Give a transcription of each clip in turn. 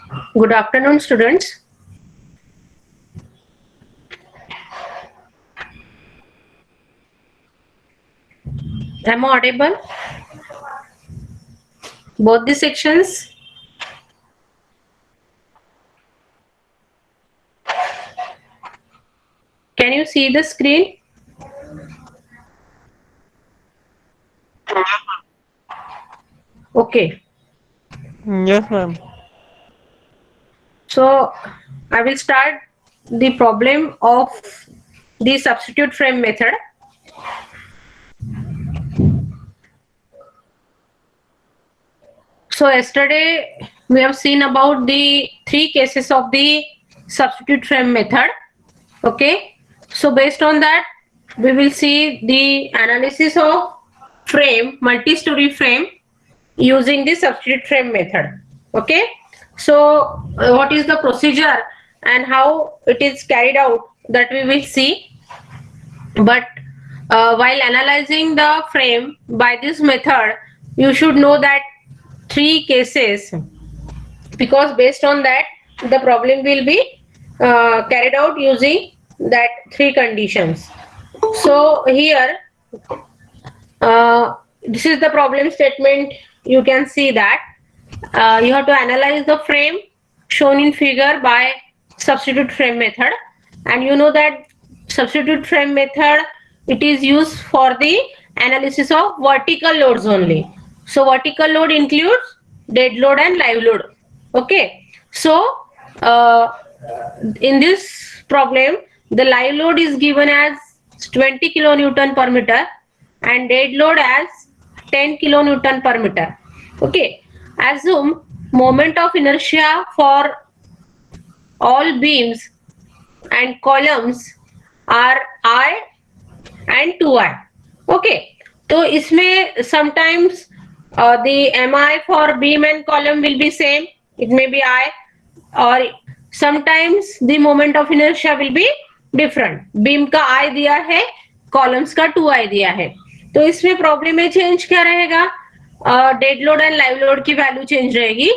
Good afternoon, students. Am I audible? Both the sections? Can you see the screen? Okay. Yes, ma'am. So I will start the problem of the substitute frame method. So yesterday we have seen about the three cases of the substitute frame method. Okay. So based on that, we will see the analysis of frame, multi-story frame using the substitute frame method. Okay. So what is the procedure and how it is carried out, that we will see. But while analyzing the frame by this method, you should know that three cases, because based on that the problem will be carried out using that three conditions. So here this is the problem statement. You can see that you have to analyze the frame shown in figure by substitute frame method, and you know that substitute frame method, it is used for the analysis of vertical loads only. So vertical load includes dead load and live load. Okay. So uh, in this problem the live load is given as 20 kilonewton per meter and dead load as 10 kilonewton per meter. Okay. Assume moment of inertia for all beams and columns are I and 2I. Okay. तो इसमें sometimes the mi for beam and column will be same. It may be I, or sometimes the moment of inertia will be different. Beam का I दिया है, columns का 2I दिया है. तो इसमें प्रॉब्लम में चेंज क्या रहेगा? Dead load and live load की वैल्यू चेंज रहेगी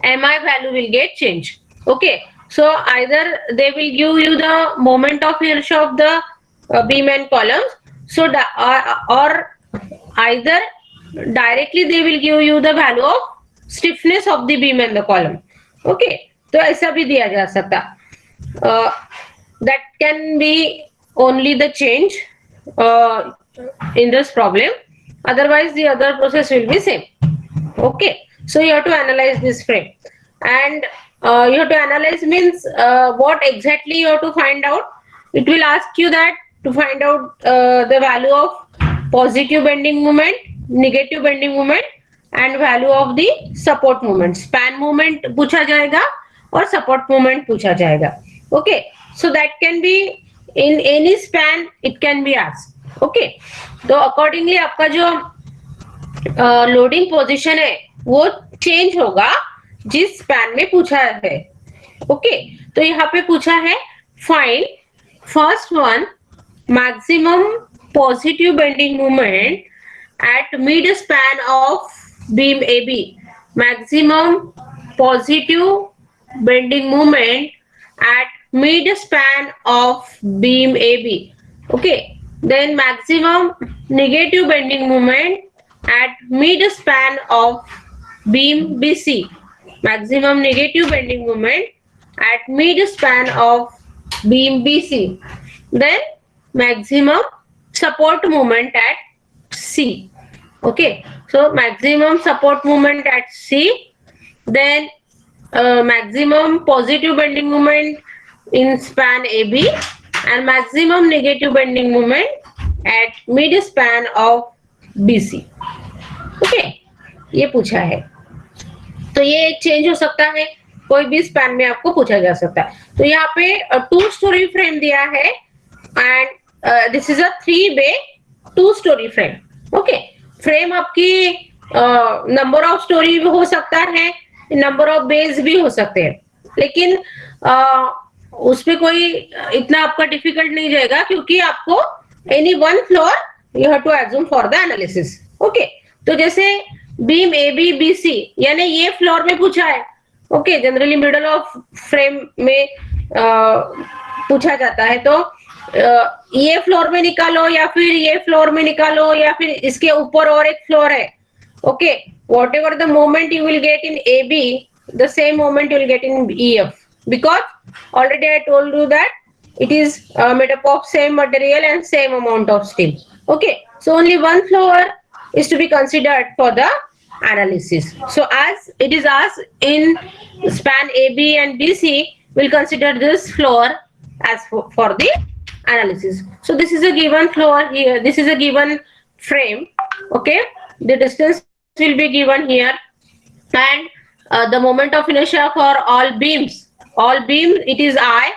and mi value will get changed. Okay. So either they will give you the moment of inertia of the beam and columns. So or either directly they will give you the value of stiffness of the beam and the column. Okay. तो ऐसा भी दिया जा सकता. That can be only the change in this problem. Otherwise the other process will be same. Okay. So you have to analyze this frame, and you have to analyze means what exactly you have to find out. It will ask you that to find out the value of positive bending moment, negative bending moment, and value of the support moment. Span moment पूछा जाएगा और support moment पूछा जाएगा. Okay. So that can be in any span, it can be asked. Okay. तो accordingly आपका जो loading position है वो चेंज होगा जिस स्पैन में पूछा है. ओके. तो यहाँ पे पूछा है find first one maximum positive bending moment at mid span of beam A B. Maximum positive bending moment at mid span of beam A B. Okay. Then maximum negative bending moment at mid span of beam BC. Maximum negative bending moment at mid span of beam BC. Then maximum support moment at C. Okay. So maximum support moment at C. Then maximum positive bending moment in span AB and maximum negative bending moment at mid span of BC. Okay. ये पूछा है. तो ये change हो सकता है, कोई भी स्पैन में आपको पूछा जा सकता है. तो यहाँ पे 2 स्टोरी फ्रेम दिया है and this is a 3 way 2 story frame. Okay. Frame आपकी नंबर ऑफ स्टोरी हो सकता है, नंबर ऑफ बेस भी हो सकते हैं, लेकिन उसमें कोई इतना आपका डिफिकल्ट नहीं जाएगा क्योंकि आपको any one floor you have to assume for the analysis. Okay. तो जैसे beam A B B C, यानी ये फ्लोर में पूछा है. Okay, generally middle of frame में पूछा जाता है. तो ये फ्लोर में निकालो या फिर ये फ्लोर में निकालो या फिर इसके ऊपर और एक फ्लोर है. Okay, whatever the moment you will get in A B, the same moment you will get in E F, because already I told you that it is made up of same material and same amount of steel. Okay, so only one floor is to be considered for the analysis. So as it is asked in span AB and BC, we'll consider this floor as for the analysis. So this is a given floor here, this is a given frame. Okay, the distance will be given here, and the moment of inertia for all beams it is I,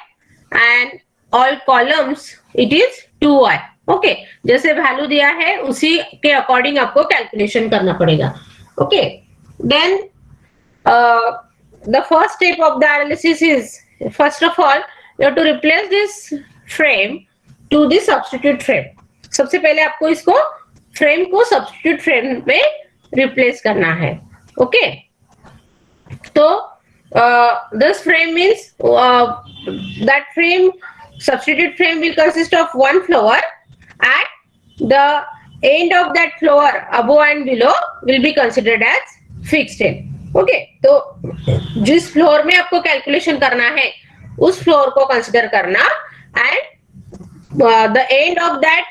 and all columns it is 2i. Okay, जैसे value दिया है उसी के according आपको calculation करना पड़ेगा. Okay, then the first step of the analysis is, first of all you have to replace this frame to the substitute frame. सबसे पहले आपको इसको फ्रेम को सब्स्टिट्यूट फ्रेम में रिप्लेस करना है. ओके, तो this frame means that frame, substitute frame will consist of one floor, and the end of that floor above and below will be considered as fixed end. Okay, तो जिस floor में आपको calculation करना है उस floor को consider करना, and the end of that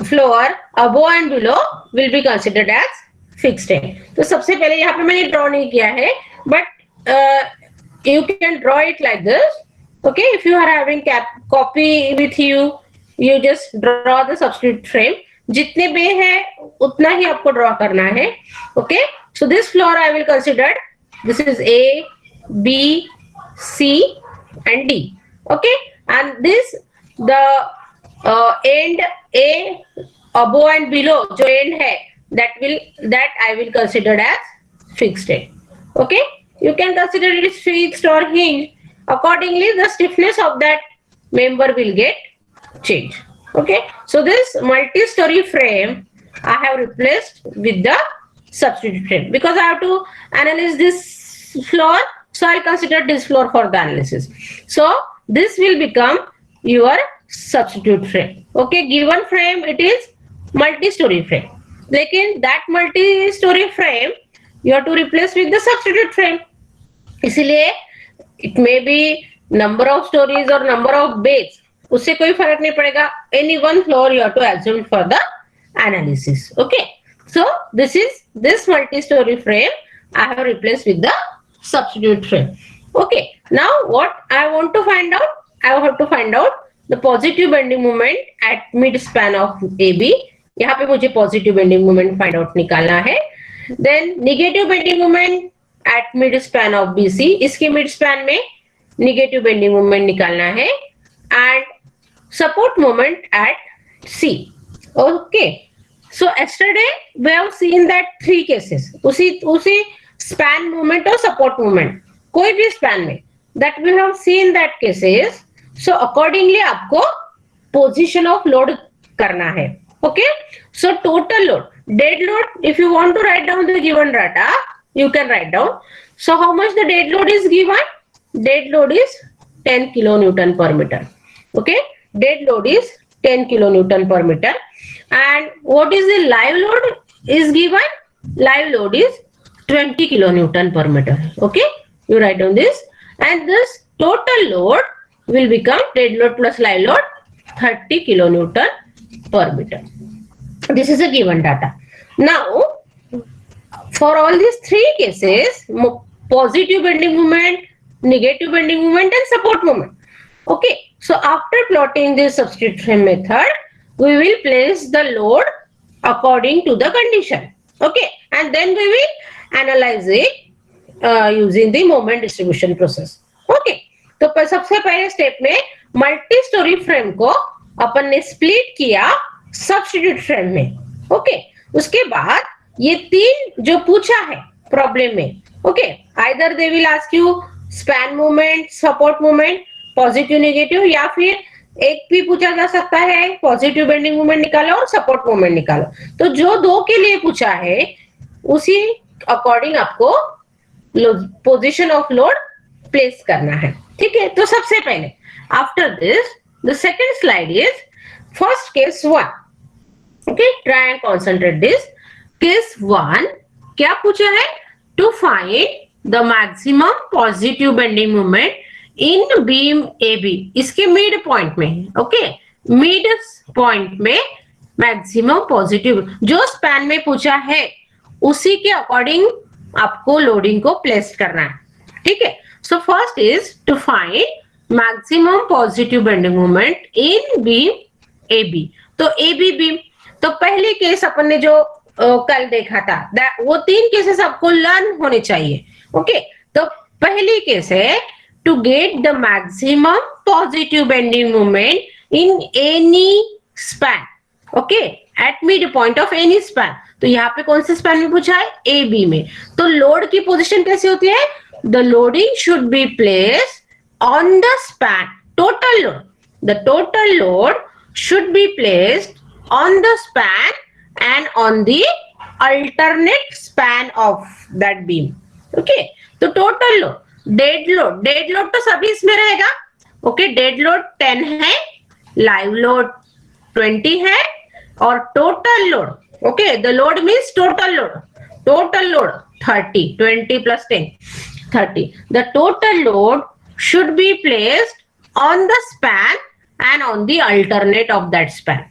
floor above and below will be considered as fixed end. तो सबसे पहले यहाँ पे मैंने ड्रॉ नहीं किया है, but you can draw it like this. Okay, if you are having copy with you, you just draw the substitute frame. जितने बे है उतना ही आपको ड्रॉ करना है. Okay, so this floor I will consider, this is A, B, C and D. Okay, and this the end A above and below जो end है that I will consider as fixed end. Okay, you can consider it is fixed or hinged. Accordingly, the stiffness of that member will get changed. Okay, so this multi-story frame I have replaced with the substitute frame because I have to analyze this floor, so I'll consider this floor for the analysis. So this will become your substitute frame. Okay, given frame it is multi-story frame, लेकिन that multi-story frame you have to replace with the substitute frame. इसलिए it may be number of stories or number of bays, उससे कोई फर्क नहीं पड़ेगा. Any one floor you have to assume for the analysis. Okay, so this multi-story frame I have replaced with the substitute frame. Okay, now what I want to find out, I have to find out the positive bending moment at mid span of AB. यहाँ पे मुझे positive bending moment find out निकालना है. Then negative bending moment at mid span of BC, इसके mid span में negative bending moment निकालना है, and support moment at C. Okay, so yesterday we have seen that three cases, उसी span moment और support moment, कोई भी span में, that we have seen that cases. So accordingly आपको position of load करना है. Okay, so total load, dead load, if you want to write down the given data you can write down. So how much the dead load is given? Dead load is 10 kilonewton per meter. Okay, dead load is 10 kilonewton per meter. And what is the live load is given? Live load is 20 kilonewton per meter. Okay, you write down this, and this total load will become dead load plus live load 30 kilonewton per meter. This is a given data. Now for all these three cases, positive bending moment, negative bending moment and support moment. Okay, so after plotting this substitute frame method, we will place the load according to the condition. Okay, and then we will analyze it using the moment distribution process. Okay, तो सबसे पहले step में multi storey frame को अपन ने split किया substitute frame में. Okay, उसके बाद ये तीन जो पूछा है प्रॉब्लम में, okay, either they will ask you span moment, support moment, positive negative, या फिर एक भी पूछा जा सकता है पॉजिटिव बेंडिंग मोमेंट निकालो और सपोर्ट मोमेंट निकालो. तो जो दो के लिए पूछा है उसी अकॉर्डिंग आपको पोजीशन ऑफ लोड प्लेस करना है, ठीक है। तो सबसे पहले after this the second slide is first case 1, okay, try and concentrate this. Case 1 क्या पूछा है? To find the maximum positive bending moment in beam A B, इसके मिड पॉइंट में, ओके, मिड पॉइंट में मैक्सिमम पॉजिटिव जो span में पूछा है उसी के अकॉर्डिंग आपको लोडिंग को प्लेस करना है, ठीक है। So first is to find maximum positive bending moment in beam A B. तो ए बी बीम, तो पहले केस अपन ने जो कल देखा था, वो 3 केसेस आपको लर्न होने चाहिए, ओके। तो पहली केस है to get the maximum positive bending moment in any span, okay, at mid point of any span. तो यहाँ पे कौन से स्पैन में पूछा है? ए बी में। तो लोड की पोजीशन कैसी होती है? The loading should be placed on the span, total load, the total load should be placed on the span and on the alternate span of that beam, okay। तो total load, dead load तो सभी इसमें रहेगा, okay। dead load 10 है, live load 20 है और total load, okay, the load means total load 30, 20 plus 10 30। the total load should be placed on the span and on the alternate of that span,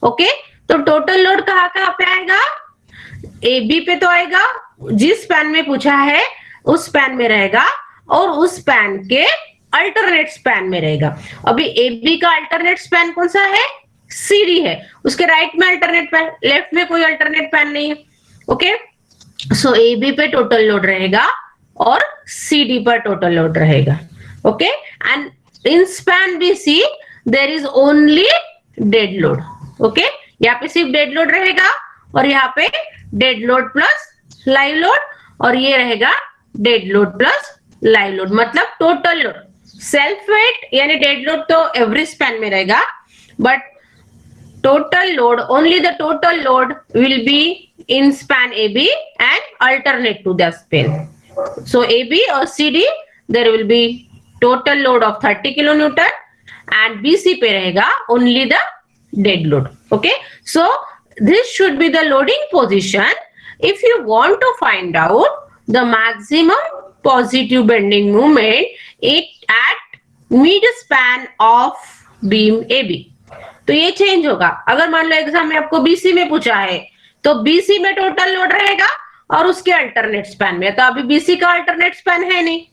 okay. तो total load कहाँ पे आएगा? ए B पे तो आएगा, जिस स्पैन में पूछा है उस स्पैन में रहेगा और उस स्पैन के अल्टरनेट स्पैन में रहेगा। अभी ए बी का अल्टरनेट स्पैन कौन सा है? सी डी है, उसके राइट में अल्टरनेट पैन, लेफ्ट में कोई अल्टरनेट पैन नहीं है, ओके। सो ए बी पे टोटल लोड रहेगा और सी डी पर टोटल लोड रहेगा, okay. And in span B C there is only dead load, okay. यहाँ पे सिर्फ डेड लोड रहेगा और यहाँ पे dead load plus live load, और ये रहेगा dead load plus live load, मतलब टोटल लोड। सेल्फ वेट यानी डेड लोड तो एवरी स्पैन में रहेगा, but total load, only the total load will be in span A B and alternate to the span. So A B और C D there will be total load of 30 kilo newton and B C पे रहेगा only the dead load, okay। so this should be the loading position if you want to find out the maximum positive bending moment at mid span of beam AB। तो ये change होगा। अगर मान लो exam में आपको BC में पूछा है तो बीसी में टोटल लोड रहेगा और उसके अल्टरनेट स्पैन में, तो अभी बीसी का अल्टरनेट स्पैन है नहीं,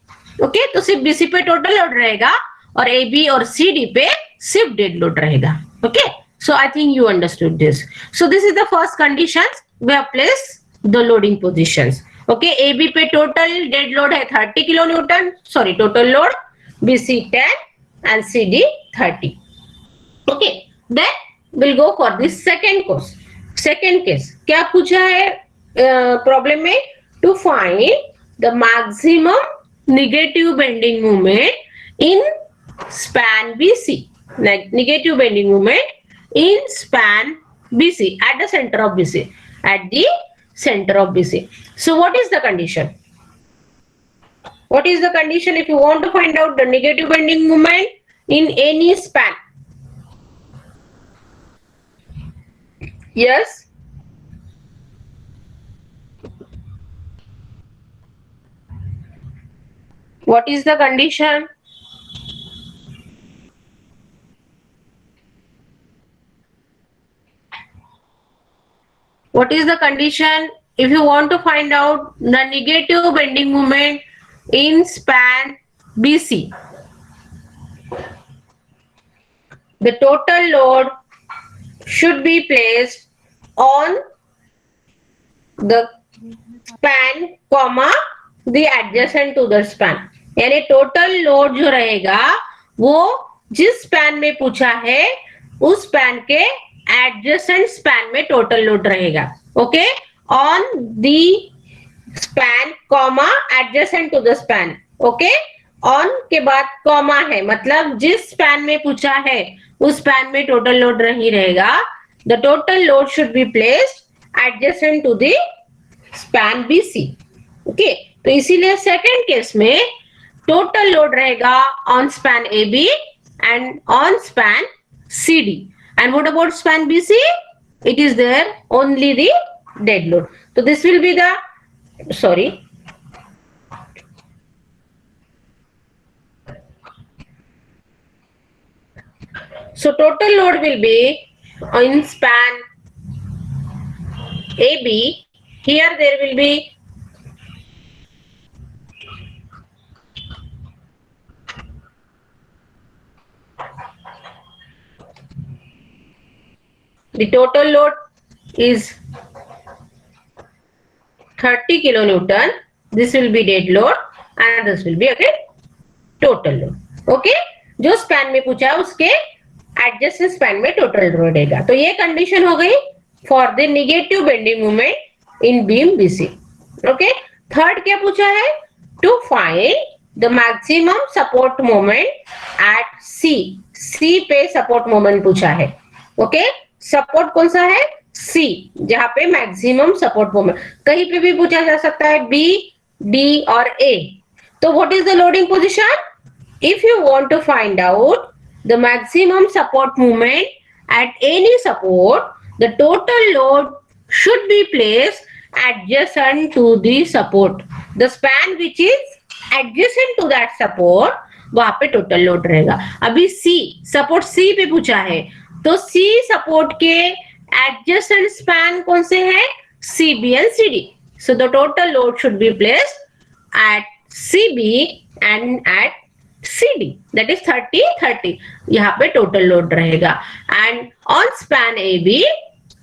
ओके। तो सिर्फ बीसी पे टोटल लोड रहेगा और ए बी और सी डी पे सिर्फ डेड लोड रहेगा, okay. So I think you understood this. So this is the first conditions we have placed the loading positions. Okay, AB पे total dead load है 30 kilo Newton, sorry total load, BC 10 and CD 30. Okay, then we'll go for this second course. Second case क्या पूछा है problem में? To find the maximum negative bending moment in span BC. Negative bending moment in span BC at the center of BC, at the center of BC. So what is the condition? What is the condition if you want to find out the negative bending moment in any span? Yes. What is the condition? What is the condition if you want to find out the negative bending moment in span BC? The total load should be placed on the span, comma, the adjacent to the span. यानी total load जो रहेगा वो जिस span में पूछा है उस span के एडजेसेंट स्पैन में टोटल लोड रहेगा, okay. On the span comma adjacent to the span, okay. On के बाद कॉमा है, मतलब जिस स्पैन में पूछा है उस स्पैन में टोटल लोड नहीं रहेगा। The total load should be placed adjacent to the span BC. Okay, तो इसीलिए सेकेंड केस में टोटल लोड रहेगा on span AB and on span CD. And what about span BC? It is there only the dead load. So this will be the, sorry, so total load will be in span AB. Here there will be the total load is 30 kilonewton. This will be dead load and this will be again total load. Okay, जो span में पूछा है उसके adjusted span में total load रहेगा. तो ये condition हो गई for the negative bending moment in beam BC. Okay, third क्या पूछा है? To find the maximum support moment at C. C पे सपोर्ट मोमेंट पूछा है. ओके, सपोर्ट कौन सा है? C, जहां पे मैक्सिमम सपोर्ट मोमेंट. कहीं पे भी पूछा जा सकता है B, D और A. तो what is the loading position? If you want to find out the maximum support moment at any support, the total load should be placed adjacent to the support. The span which is adjacent to that support, वहां पे total load रहेगा. अभी C, support C पे पूछा है, तो C support के adjacent span कौन से हैं? CB and CD. So the total load should be placed at CB and at CD, that is 30-30. यहाँ पे total load रहेगा. And on span AB,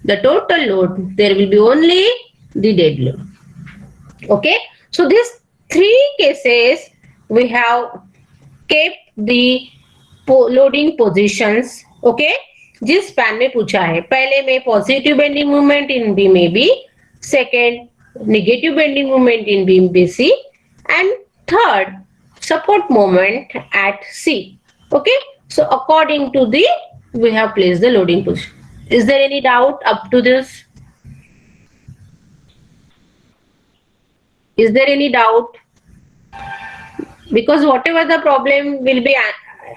the total load, there will be only the dead load. Okay, so these three cases we have kept the loading positions. Okay, जिस span में पूछा है, पहले में positive bending moment in beam AB, second negative bending moment in beam BC, and third support moment at C. Okay, so according to the, we have placed the loading position. Is there any doubt up to this? Is there any doubt? Because whatever the problem will be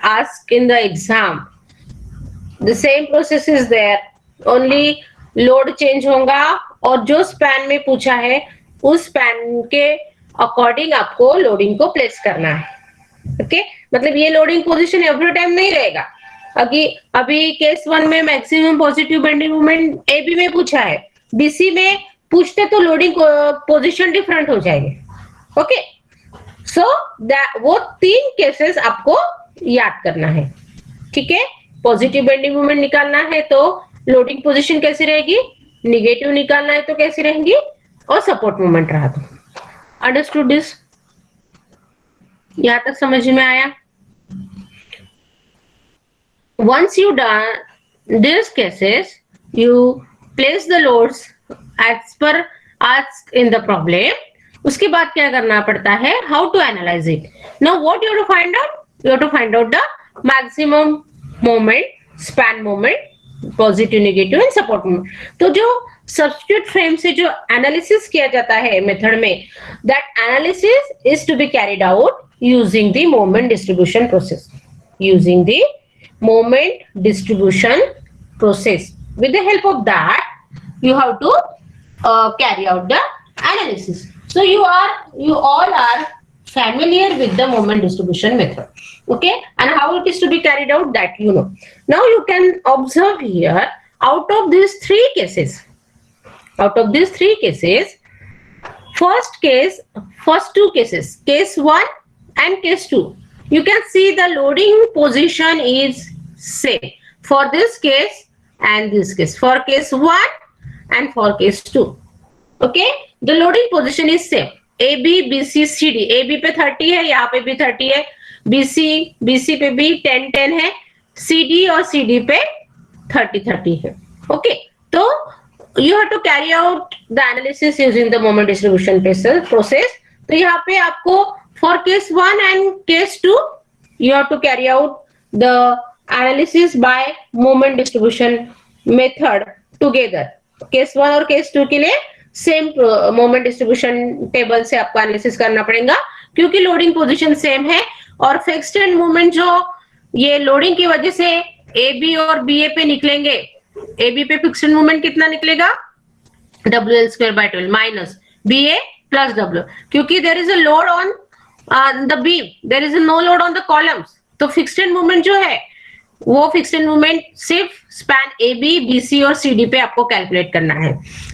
asked in the exam, the same process is there, only load change होगा और जो span में पूछा है उस span के according आपको loading को प्लेस करना है. ओके, मतलब ये लोडिंग पोजीशन एवरी टाइम नहीं रहेगा. अभी केस 1 में maximum positive bending moment AB में पूछा है, BC में पूछते तो लोडिंग पोजीशन डिफरेंट हो जाएगी. ओके, सो वो 3 केसेस आपको याद करना है. ठीक है, पॉजिटिव बेंडिंग मोमेंट निकालना है तो लोडिंग पोजीशन कैसी रहेगी, निगेटिव निकालना है तो कैसी रहेंगी, और सपोर्ट मोमेंट रहा तो. Understood this? यहां तक समझ में आया? Once you done these cases, you place the loads as per asked in the problem. उसके बाद क्या करना पड़ता है? How to analyze it? Now what you have to find out? You have to find out the maximum moment, span moment, positive negative and support moment. तो जो substitute frame से जो एनालिसिस किया जाता है मेथड में, that analysis is to be carried out using the moment distribution process. Using the moment distribution process, with the help of that you have to carry out the analysis. So you all are familiar with the moment distribution method. Okay, and how it is to be carried out, that you know. Now you can observe here, out of these three cases, first two cases, case 1 and case 2, you can see the loading position is same for this case and this case, for case 1 and for case 2. Okay, the loading position is same. AB, BC, CD. AB पे 30 है, यहाँ पे भी 30 है. BC पे भी 10 है. CD और CD पे 30 है. Okay, तो you have to carry out the analysis using the moment distribution process. तो यहाँ पे आपको for case 1 and case 2 you have to carry out the analysis by moment distribution method together. Case 1 और case 2 के लिए same moment distribution table से आपको analysis करना पड़ेगा, क्योंकि लोडिंग पोजीशन सेम है और फिक्स्ड एंड मोमेंट जो ये लोडिंग की वजह से ए बी और बी ए पे निकलेंगे, ए बी पे फिक्स्ड मोमेंट कितना निकलेगा, WL²/12 minus B A plus W, क्योंकि there is a load on the beam, there is no load on the columns, तो फिक्स्ड एंड मोमेंट जो है वो फिक्स्ड एंड मोमेंट सिर्फ span A B B C और C D पे आपको calculate करना है।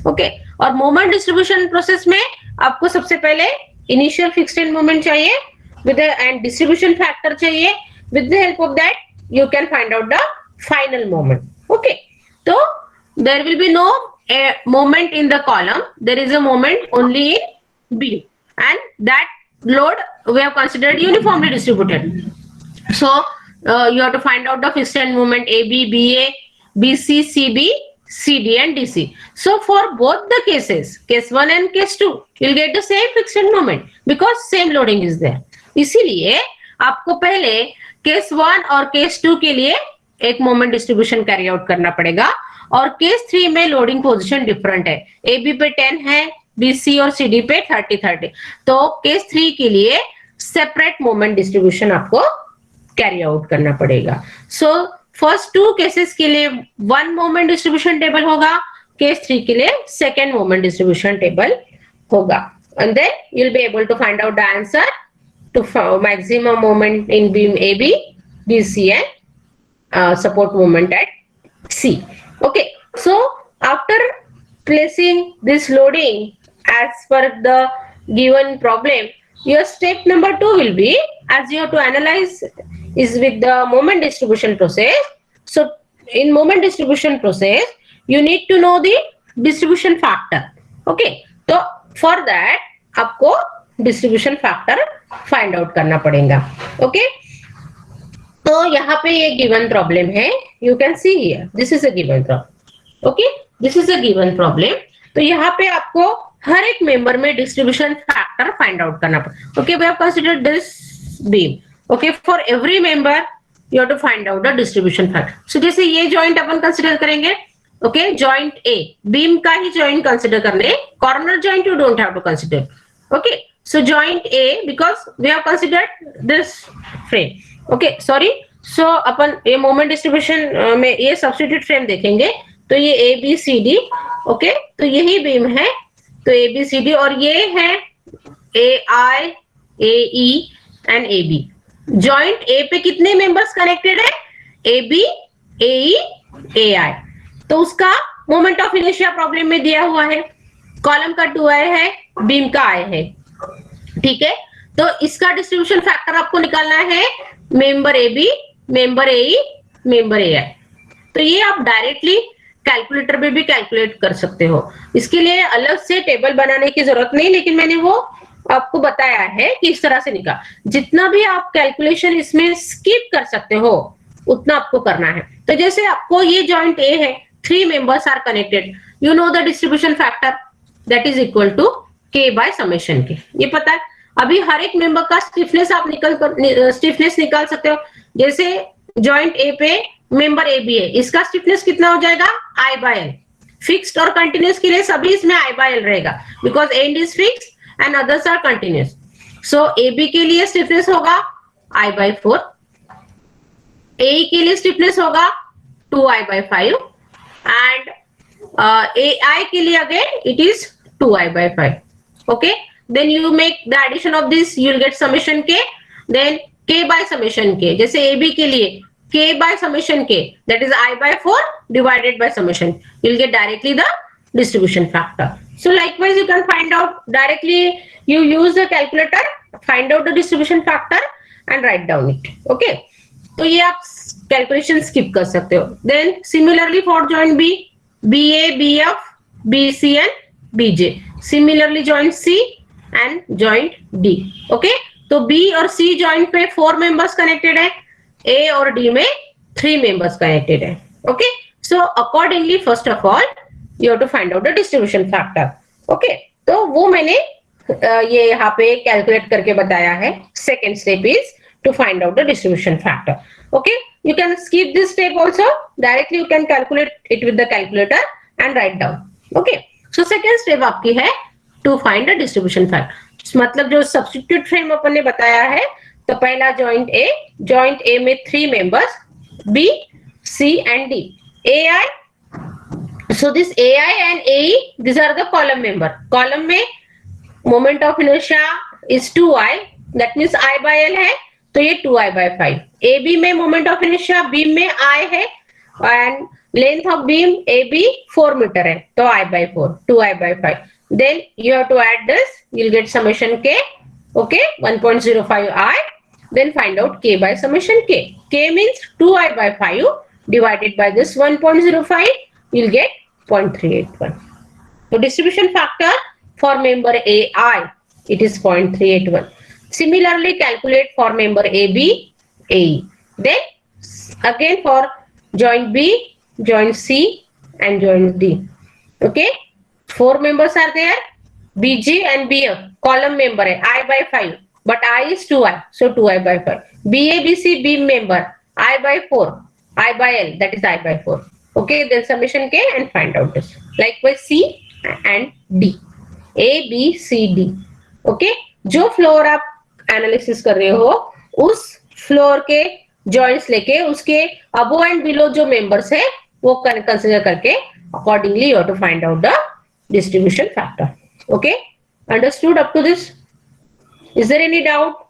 ओके, और मोमेंट डिस्ट्रीब्यूशन प्रोसेस में आपको सबसे पहले इनिशियल फिक्स्ड एंड मोमेंट चाहिए विद एंड डिस्ट्रीब्यूशन फैक्टर चाहिए, with the help of that you can find out the final moment. Okay, so there will be no moment in the column, there is a moment only in B, and that load we have considered uniformly distributed. So you have to find out the fixed end moment AB, BA, BC, CB, CD and DC. So for both the cases, case 1 and case 2, you'll get the same fixed end moment because same loading is there. इसीलिए आपको पहले case 1 और case 2 के लिए एक moment distribution carry out करना पड़ेगा, और केस 3 में लोडिंग पोजीशन डिफरेंट है, ए बी पे 10 है, बी सी और सी डी पे 30-30, तो केस 3 के लिए सेपरेट मोमेंट डिस्ट्रीब्यूशन आपको कैरी आउट करना पड़ेगा। सो फर्स्ट 2 केसेस के लिए 1 मोमेंट डिस्ट्रीब्यूशन टेबल होगा, केस 3 के लिए सेकेंड मोमेंट डिस्ट्रीब्यूशन टेबल होगा, and then you will be able to find out the answer to maximum moment in beam AB, BC and support moment at C. Okay, so after placing this loading as per the given problem, your step number 2 will be, as you have to analyze is with the moment distribution process. So in moment distribution process you need to know the distribution factor. Okay, so for that आपको distribution factor find out करना पड़ेगा। Okay, तो यहाँ पे ये given problem है, you can see here this is a given problem. Okay, this is a given problem, तो यहाँ पे आपको हर एक मेंबर में डिस्ट्रीब्यूशन फैक्टर फाइंड आउट करना पड़ेगा। Okay, we have considered this beam. Okay, for every member you have to find out the distribution factor. So जैसे ये जॉइंट अपन कंसीडर करेंगे, ओके, जॉइंट ए, बीम का ही जॉइंट कंसीडर करने, corner joint you don't have to consider. Okay, so joint A because we have considered this frame. Okay, sorry, so अपन ये moment distribution में ये सब्स्टिट्यूट फ्रेम देखेंगे, तो ये A B C D, okay, तो यही beam है, तो A B C D, और ये है A I A E and A B। Joint A पे कितने मेंबर्स कनेक्टेड है, A B A E A I, तो उसका मोमेंट ऑफ इनर्शिया प्रॉब्लम में दिया हुआ है, कॉलम का 2i है, बीम का i है। ठीक है, तो इसका डिस्ट्रीब्यूशन फैक्टर आपको निकालना है member A B, member A E, member A I. तो ये आप डायरेक्टली कैलकुलेटर पे भी कैलकुलेट कर सकते हो, इसके लिए अलग से टेबल बनाने की जरूरत नहीं, लेकिन मैंने वो आपको बताया है कि इस तरह से निकाल, जितना भी आप कैलकुलेशन इसमें स्किप कर सकते हो उतना आपको करना है। तो जैसे आपको ये जॉइंट ए है, 3 members are connected, you know the distribution factor that is equal to K by summation K, ये पता है। अभी हर एक मेंबर का स्टिफनेस आप स्टिफनेस निकाल सकते हो, जैसे जॉइंट ए पे मेंबर ए बी है, इसका स्टिफनेस कितना हो जाएगा, I बाय L। फिक्स्ड और कंटिन्यूस के लिए सभी इसमें I बाय L रहेगा, because end is fixed and others are continuous. So A B के लिए स्टिफनेस होगा I बाय 4, ए के लिए स्टिफनेस होगा 2I by 5 and A I के लिए again it is 2I by 5। Okay, then you make the addition of this, you will get summation K, then K by summation K, जैसे AB के लिए K by summation K, that is I by 4 divided by summation, you will get directly the distribution factor. So likewise you can find out directly, you use the calculator, find out the distribution factor and write down it. Okay, तो ये आप calculation skip कर सकते हो। Then similarly for joint B, BA, BF, BC and BJ, similarly joint C and joint D। okay, तो B और C joint पे 4 members connected है, A और D में 3 members connected है। okay, so accordingly first of all you have to find out the distribution factor। okay, तो वो मैंने ये यहाँ पे कैलकुलेट करके बताया है। second step is to find out the distribution factor। okay, you can skip this step also, directly you can calculate it with the calculator and write down। okay, so second step आपकी है to find the distribution factor, मतलब जो substitute frame अपन ने बताया है, तो पहला joint A में 3 members B C and D. AI, so this AI and AE, these are the column member. Column में moment of inertia is 2I, that means I by L है, तो ये 2I by 5. AB में moment of inertia beam में I है and length of beam AB 4 meter है, तो I by 4, 2I by 5. Then you have to add this, you'll get summation K, okay, 1.05I. Then find out K by summation K. K means 2I by 5 divided by this 1.05, you'll get 0.381. So distribution factor for member AI, it is 0.381. Similarly, calculate for member AB, AE. Then again for joint B, joint C and joint D. Okay, 4 members are there, BG and BF, column member है, I by 5, but I is 2I, so 2I by 5. BABC beam member, I by 4, I by L, that is I by 4. Okay, then summation K and find out this. Likewise C and D, A, B, C, D. Okay, जो floor आप analysis कर रहे हो उस floor के joints लेके उसके above and below जो मेंबर्स है वो कंसीडर करके accordingly you have to find out the distribution factor. Okay, understood up to this? Is there any doubt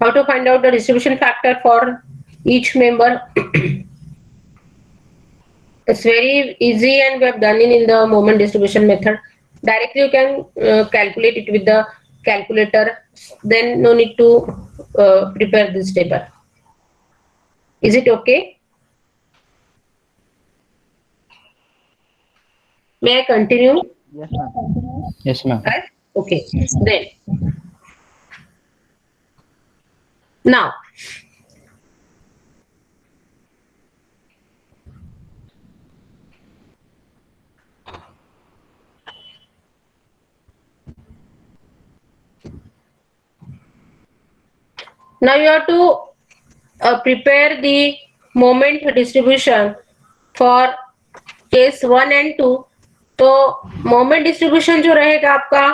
how to find out the distribution factor for each member? It's very easy and we have done it in the moment distribution method. Directly you can calculate it with the calculator, then no need to prepare this table. Is it okay? May I continue? Yes, ma'am. Yes, ma'am. Right? Okay. Then now you have to prepare the moment distribution for case 1 and 2. तो moment distribution जो रहेगा आपका,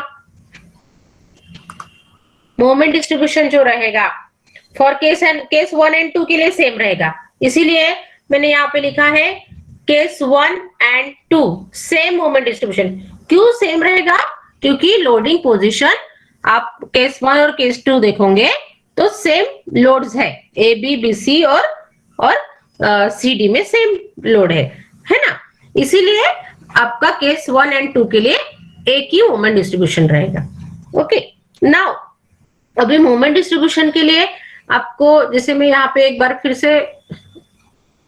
moment distribution जो रहेगा for case 1 and 2 के लिए same रहेगा, इसीलिए मैंने यहाँ पे लिखा है case 1 and 2 same moment distribution. क्यों सेम रहेगा? क्योंकि लोडिंग पोजीशन आप केस 1 और केस 2 देखोगे तो सेम लोड्स है, ए बी बी सी और सी डी में सेम लोड है ना, इसीलिए आपका केस 1 एंड 2 के लिए एक ही मोमेंट डिस्ट्रीब्यूशन रहेगा. ओके, नाउ अभी मोमेंट डिस्ट्रीब्यूशन के लिए आपको, जैसे मैं यहाँ पे एक बार फिर से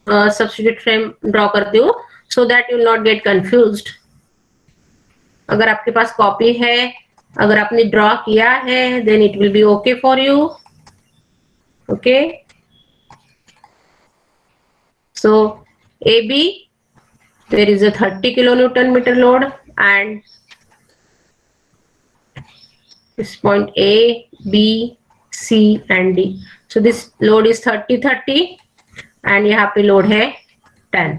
सब्स्टिट्यूट फ्रेम ड्रॉ करती हूँ so that you will not gate confused. अगर आपके पास कॉपी है, अगर आपने ड्रॉ किया है, then it will be okay for you. Okay, so A B, there is a 30 kilonewton meter load and this point A, B, C and D. So this load is 30 and यहाँ पे load है 10.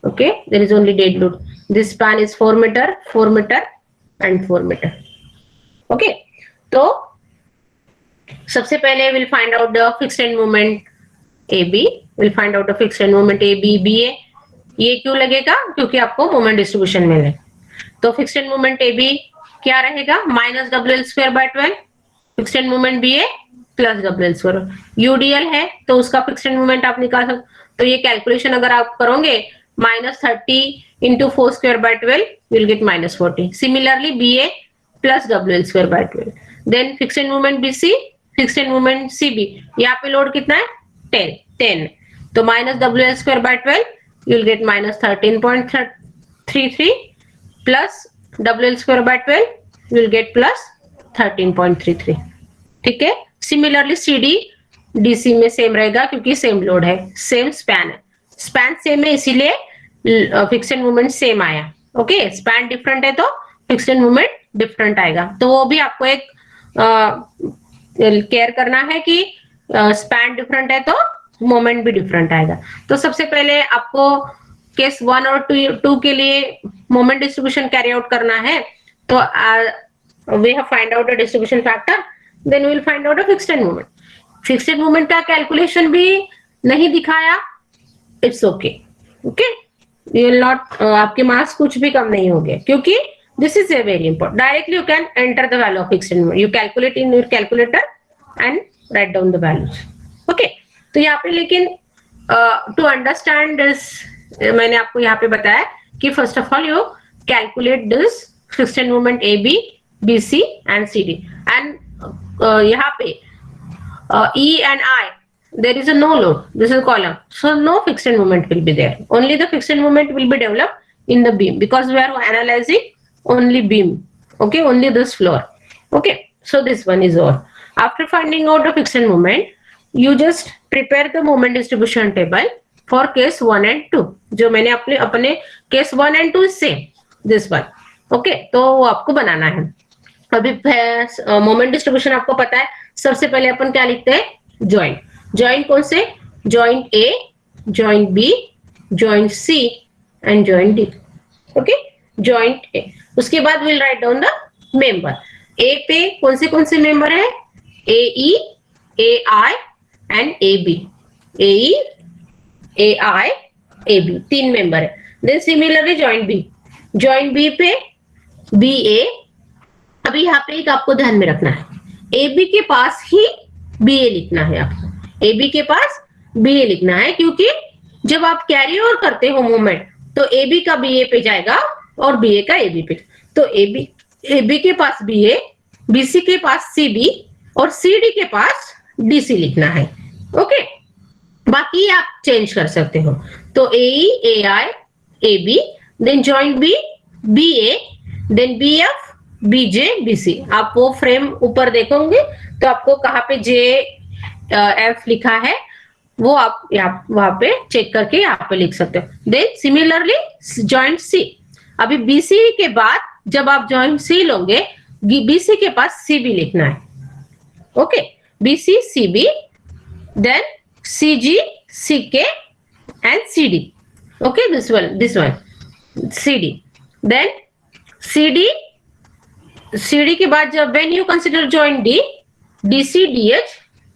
Okay, there is only dead load. This span is 4 meter and 4 meter. Okay, तो सबसे पहले we'll find out the fixed end moment AB. We'll find out the fixed end moment AB, BA. ये क्यों लगेगा? क्योंकि आपको moment distribution मिले. तो fixed end moment A B क्या रहेगा? Minus W L square by 12. Fixed end moment B A plus W L square. UDL है तो उसका फिक्स्ड एंड मोमेंट आप निकाल सकते. तो ये कैलकुलेशन अगर आप करोगे -30 into 4 square by 12 will get -40. Similarly B A plus W L square by 12. Then fixed end moment B C, fixed end moment C B, यहाँ पे लोड कितना है? 10. तो minus W L square by 12 you will get -13.33 plus WL square by 12 you will get plus 13.33. ठीक है. Similarly CD DC में same रहेगा क्योंकि सेम लोड है, सेम स्पैन है. स्पैन सेम है इसीलिए फिक्स्ड एंड मोमेंट सेम आया. ओके, स्पैन डिफरेंट है तो फिक्स्ड एंड मोमेंट डिफरेंट आएगा. तो वो भी आपको एक केयर करना है कि स्पैन डिफरेंट है तो मोमेंट भी डिफरेंट आएगा. तो सबसे पहले आपको केस 1 और 2 के लिए मोमेंट डिस्ट्रीब्यूशन कैरी आउट करना है, तो we have find out a distribution factor, then we will find out a fixed end moment. Fixed moment का कैलकुलेशन भी नहीं दिखाया, it's okay, okay, you will not, आपके मार्क्स कुछ भी कम नहीं होंगे, क्योंकि this is a very important. Directly you can enter the value of fixed moment, you calculate in your calculator and right down the values. Okay, तो यहाँ पे लेकिन टू अंडरस्टैंड दिस, मैंने आपको यहाँ पे बताया कि first of all you calculate this fixed moment A B B C and C D, and यहाँ पे E and I, there is a no load. This is a column, so no fixed moment will be there. Only the fixed moment will be developed in the beam, because we are analyzing only beam. Okay, only this floor. Okay, so this one is all. After finding out the fixed moment, you just prepare the moment distribution table for case 1 and 2. जो मैंने अपने case 1 and 2 same this one. Okay, तो वो आपको बनाना है. अभी moment distribution आपको पता है. सबसे पहले अपन क्या लिखते हैं, जॉइंट. जॉइंट कौन से, joint A, joint B, joint C and joint D. Okay, joint A. उसके बाद will write down the member. A पे कौन से मेंबर है, A E, A I and A B. A E, A I, A B, 3 member है. Then similarly joint B. Joint B पे B A. अभी यहाँ पे एक आपको ध्यान में रखना है, ए बी के पास ही बी ए लिखना है आपको. ए बी के पास बी ए लिखना है, क्योंकि जब आप कैरी ओवर करते हो मूवमेंट, तो ए बी का बी ए पे जाएगा और बी ए का ए बी पे. तो ए बी के पास बी ए, बी सी के पास सी बी और सी डी के पास डी सी लिखना है. ओके, बाकी आप चेंज कर सकते हो. तो A E, A I, A B, then joint B, B A, then B F, BJ, BC. आप वो फ्रेम ऊपर देखोगे तो आपको कहाँ पे जे एफ लिखा है वो आप यहाँ वहां पे चेक करके यहाँ पे लिख सकते हो. देन सिमिलरली जॉइंट सी. अभी बीसी के बाद जब आप जॉइंट सी लोगे, बीसी के पास सी बी लिखना है. Okay, BC, C B, then C G, C K and C D. Okay, this one C D. Then C D, CD के बाद जब when you consider joint D, DC, DH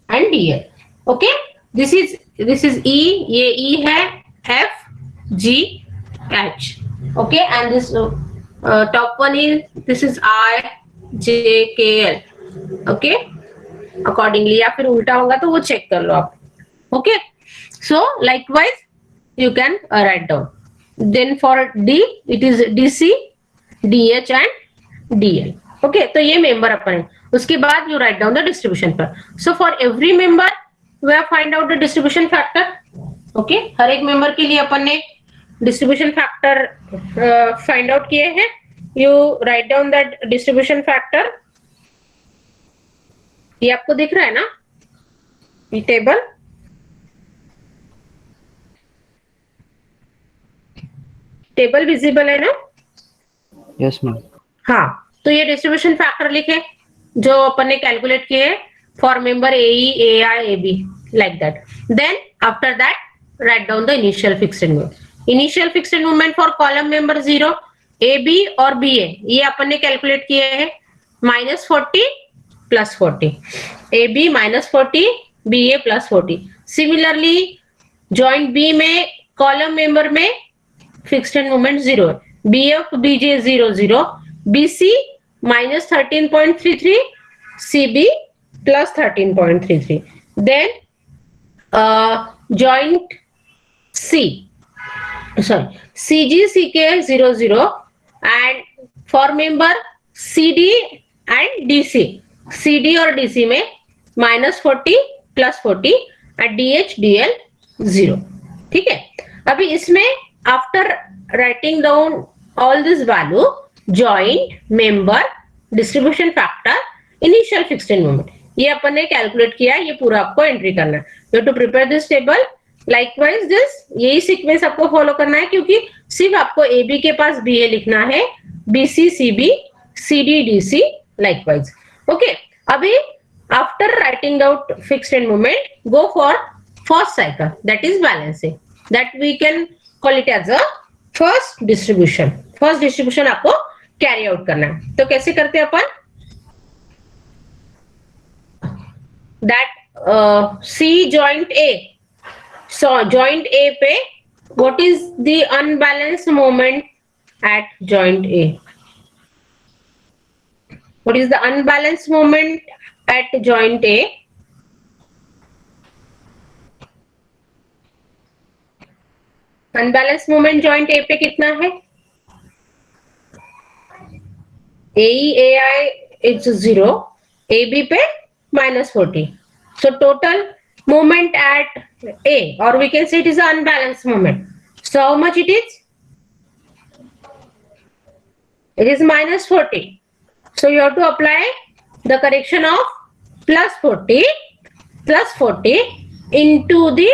and DL. Okay, this is E, ये E है, F, G, H. Okay, and this top one is this is I, J, K, L. Okay, accordingly, या फिर उल्टा होगा तो वो check कर लो आप. Okay, so likewise you can write down. Then for D it is DC, DH and DL. Okay, तो ये मेंबर अपन है. उसके बाद you write down the distribution पर. So for every member we have find out the distribution factor. Okay, हर एक member के लिए अपन ने डिस्ट्रीब्यूशन फैक्टर फाइंड आउट किए हैं. You write down that distribution factor. ये आपको दिख रहा है ना, ये टेबल. टेबल विजिबल है ना? Yes ma'am. हाँ, तो ये डिस्ट्रीब्यूशन फैक्टर लिखे जो अपन ने कैलकुलेट किए for member A E, A I, A B, like that. Then after that write down the initial fixed movement. Initial fixed movement for column member 0, A B और B A, ये अपन ने calculate किए हैं -40 +40. A B -40, B A +40. Similarly joint B में column member में fixed movement 0 है. B F, B J 0 0, B C -13.33, CB +13.33. Then joint C, sorry, CG, CK 0 0, and for member CD and DC, CD और DC में -40 +40 and DH DL 0. ठीक है, अभी इसमें after writing down all this value, joint, member, distribution factor, initial fixed movement, ये अपन ने calculate किया. ये पूरा आपको एंट्री करना है. You to prepare this table. Likewise this, यही सीक्वेंस आपको फॉलो करना है, क्योंकि सिर्फ आपको ए बी के पास बी ए लिखना है, B C, C B, C D, D C, likewise. Okay, अभी after writing out fixed movement, go for first cycle, that is balancing. That we can call it as a first distribution. First distribution आपको carry out करना है. तो कैसे करते हैं अपन? That C joint A. So joint A पे what is the unbalanced moment at joint A? What is the unbalanced moment at joint A? Unbalanced moment joint A पे कितना है? AEAI is 0, AB पे -40. So total moment at A, or we can say it is an unbalanced moment. So how much it is? It is -40. So you have to apply the correction of +40 into the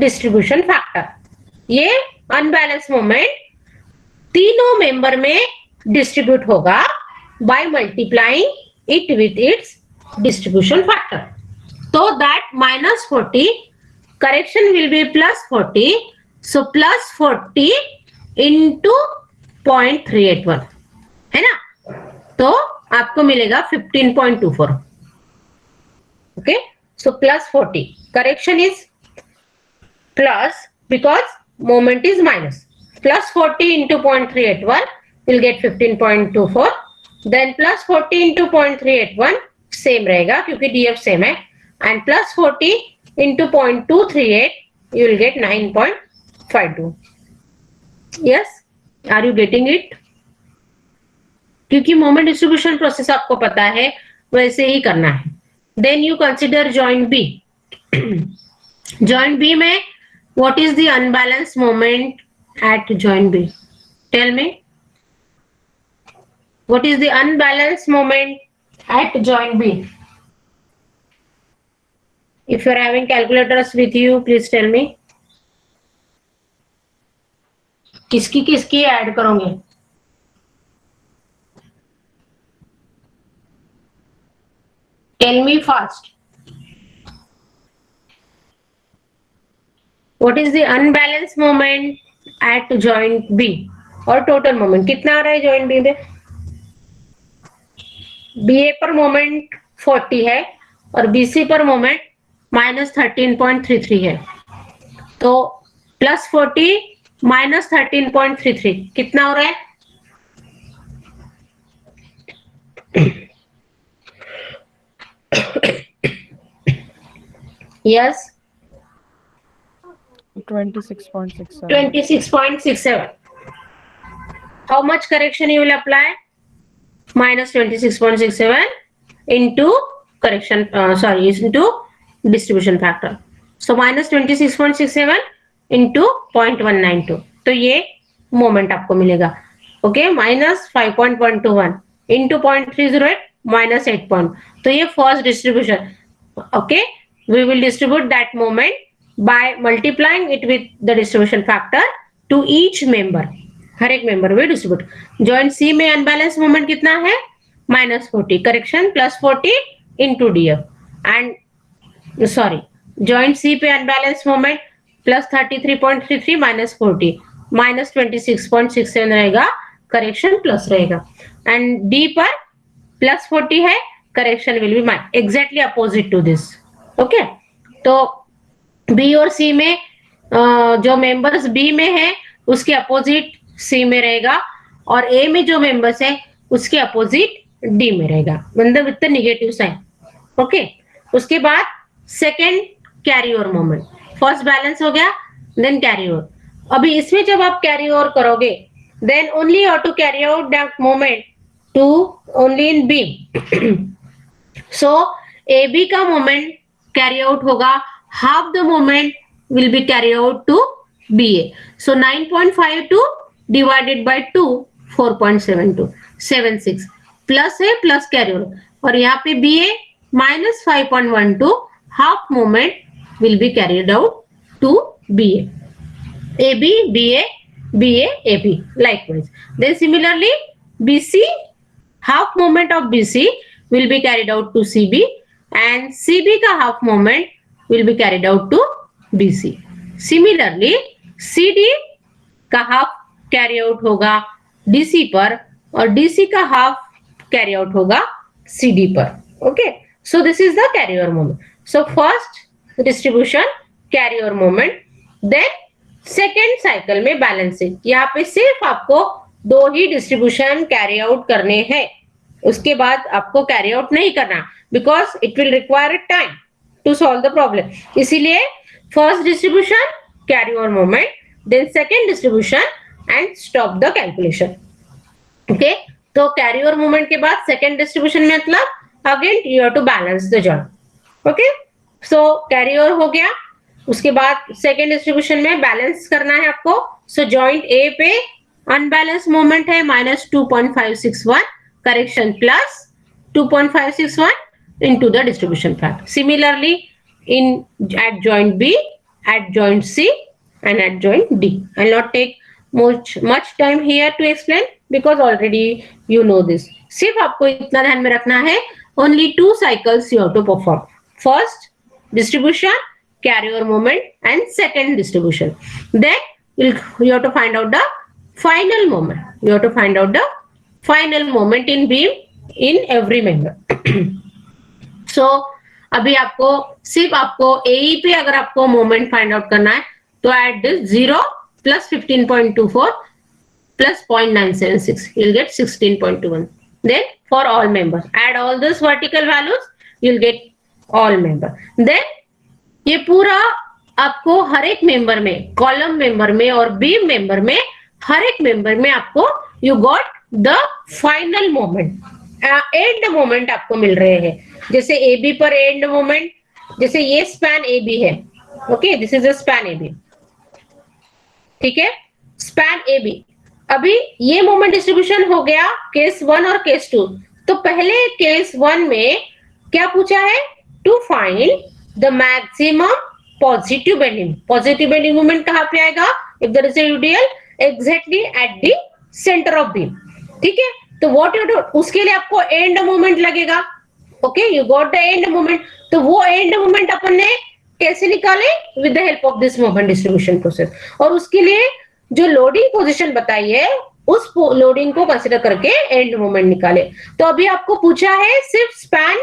distribution factor. ये unbalance moment तीनों member में distribute होगा by multiplying it with its distribution factor. तो that -40 correction will be +40. So +40 into 0.381 है ना. तो आपको मिलेगा 15.24. ओके. सो +40 correction is plus because moment is minus. +40 into 0.381 will get 15.24. Then +40 into 0.381 same रहेगा क्योंकि DF सेम है. And +40 into 0.238 you will get 9.52. Yes, are you getting it? क्योंकि मोमेंट डिस्ट्रीब्यूशन प्रोसेस आपको पता है वैसे ही करना है. Then you consider joint B. Joint B में what is the unbalanced moment at joint B? Tell me. What is the unbalanced moment at joint B? If you are having calculators with you, please tell me. किसकी किसकी add करोगे? Tell me fast. What is the unbalanced moment at joint B? और total moment कितना आ रहा है joint B में? BA पर moment 40 है और BC पर मोमेंट -13.33 है. तो +40 -13.33 कितना हो रहा है? Yes. 26.67. 26.67. How much correction you will apply? -26.67 into correction, into distribution factor. So -26.67 into 0.192. तो ये मोमेंट आपको मिलेगा. ओके. -5.121 into 0.308 -8. तो ये first distribution. Okay. We will distribute that moment by multiplying it with the distribution factor to each member. हर एक member में distribute. Joint सी में unbalance moment कितना है? -40. Correction +40 into DF. And sorry, joint C पे unbalance moment +33.33 -40 -26.67 रहेगा. Correction plus रहेगा. And D पर +40 है, correction will be exactly opposite to this. Okay. तो बी और सी में जो मेंबर्स बी में है उसके अपोजिट सी में रहेगा और ए में जो मेंबर्स है उसके अपोजिट डी में रहेगा. मतलब इतने निगेटिव साइन. ओके. उसके बाद second carry over moment. First balance हो गया, देन कैरी ओवर. अभी इसमें जब आप कैरी ओवर करोगे then only you have to carry out that moment to only in B. So A B का मोमेंट कैरी आउट होगा, half the moment will be carried out to BA. So 9.52 divided by 2 4.72 76 plus है, plus carry over. और यहाँ पे BA -5.12 half moment will be carried out to BA. AB BA BA AB likewise. Then similarly BC half moment of BC will be carried out to CB and CB का half moment will be carried out to BC. Similarly, CD का half carry out होगा DC पर और DC का half carry out होगा CD पर. Okay, so this is the carry over moment. So first distribution carry over moment, then second cycle में balancing. यहाँ पे सिर्फ आपको दो ही डिस्ट्रीब्यूशन कैरी आउट करने हैं, उसके बाद आपको कैरी आउट नहीं करना, because it will require time to solve the problem. इसीलिए first distribution carry over moment, then second distribution and stop the calculation. Okay, तो कैरी ओवर मोमेंट के बाद सेकेंड डिस्ट्रीब्यूशन में मतलब again you have to balance the joint. Okay, so carry over हो गया, उसके बाद सेकेंड डिस्ट्रीब्यूशन में बैलेंस करना है आपको. सो जॉइंट ए पे अनबैलेंस मोमेंट है -2.561, correction plus 2.561 into the distribution factor. Similarly, at joint B, at joint C, and at joint D. I'll not take much time here to explain because already you know this. सिर्फ आपको इतना ध्यान में रखना है, only 2 cycles you have to perform. First distribution, carry over moment, and second distribution. Then you have to find out the final moment. You have to find out the final moment in beam in every member. So अभी आपको सिर्फ आपको AE पे अगर आपको moment find out करना है तो at this 0 plus 15.24 plus 0.976 you'll get 16.21. Then for all members add all these vertical values, you'll get all member. Then ये पूरा आपको हर एक मेंबर में, कॉलम मेंबर में और बीम मेंबर में, हर एक मेंबर में आपको you got the final moment, end moment आपको मिल रहे हैं. जैसे AB पर एंड मोमेंट, जैसे ये स्पैन AB है. Okay, this is a span AB. ठीक है, स्पैन AB. अभी ये मोमेंट डिस्ट्रीब्यूशन हो गया केस 1 और केस 2. तो पहले केस 1 में क्या पूछा है? To find the maximum positive bending. Positive bending moment कहां पे आएगा? If there is a UDL exactly at the centre of beam. ठीक है, तो व्हाट यू डू, उसके लिए आपको एंड मोमेंट लगेगा. Okay, you got the end moment. तो वो एंड मोमेंट अपन ने कैसे निकाले? With the help of this moment distribution process. और उसके लिए जो लोडिंग पोजीशन बताई है उस लोडिंग को कंसीडर करके एंड मोमेंट निकाले. तो अभी आपको पूछा है सिर्फ स्पैन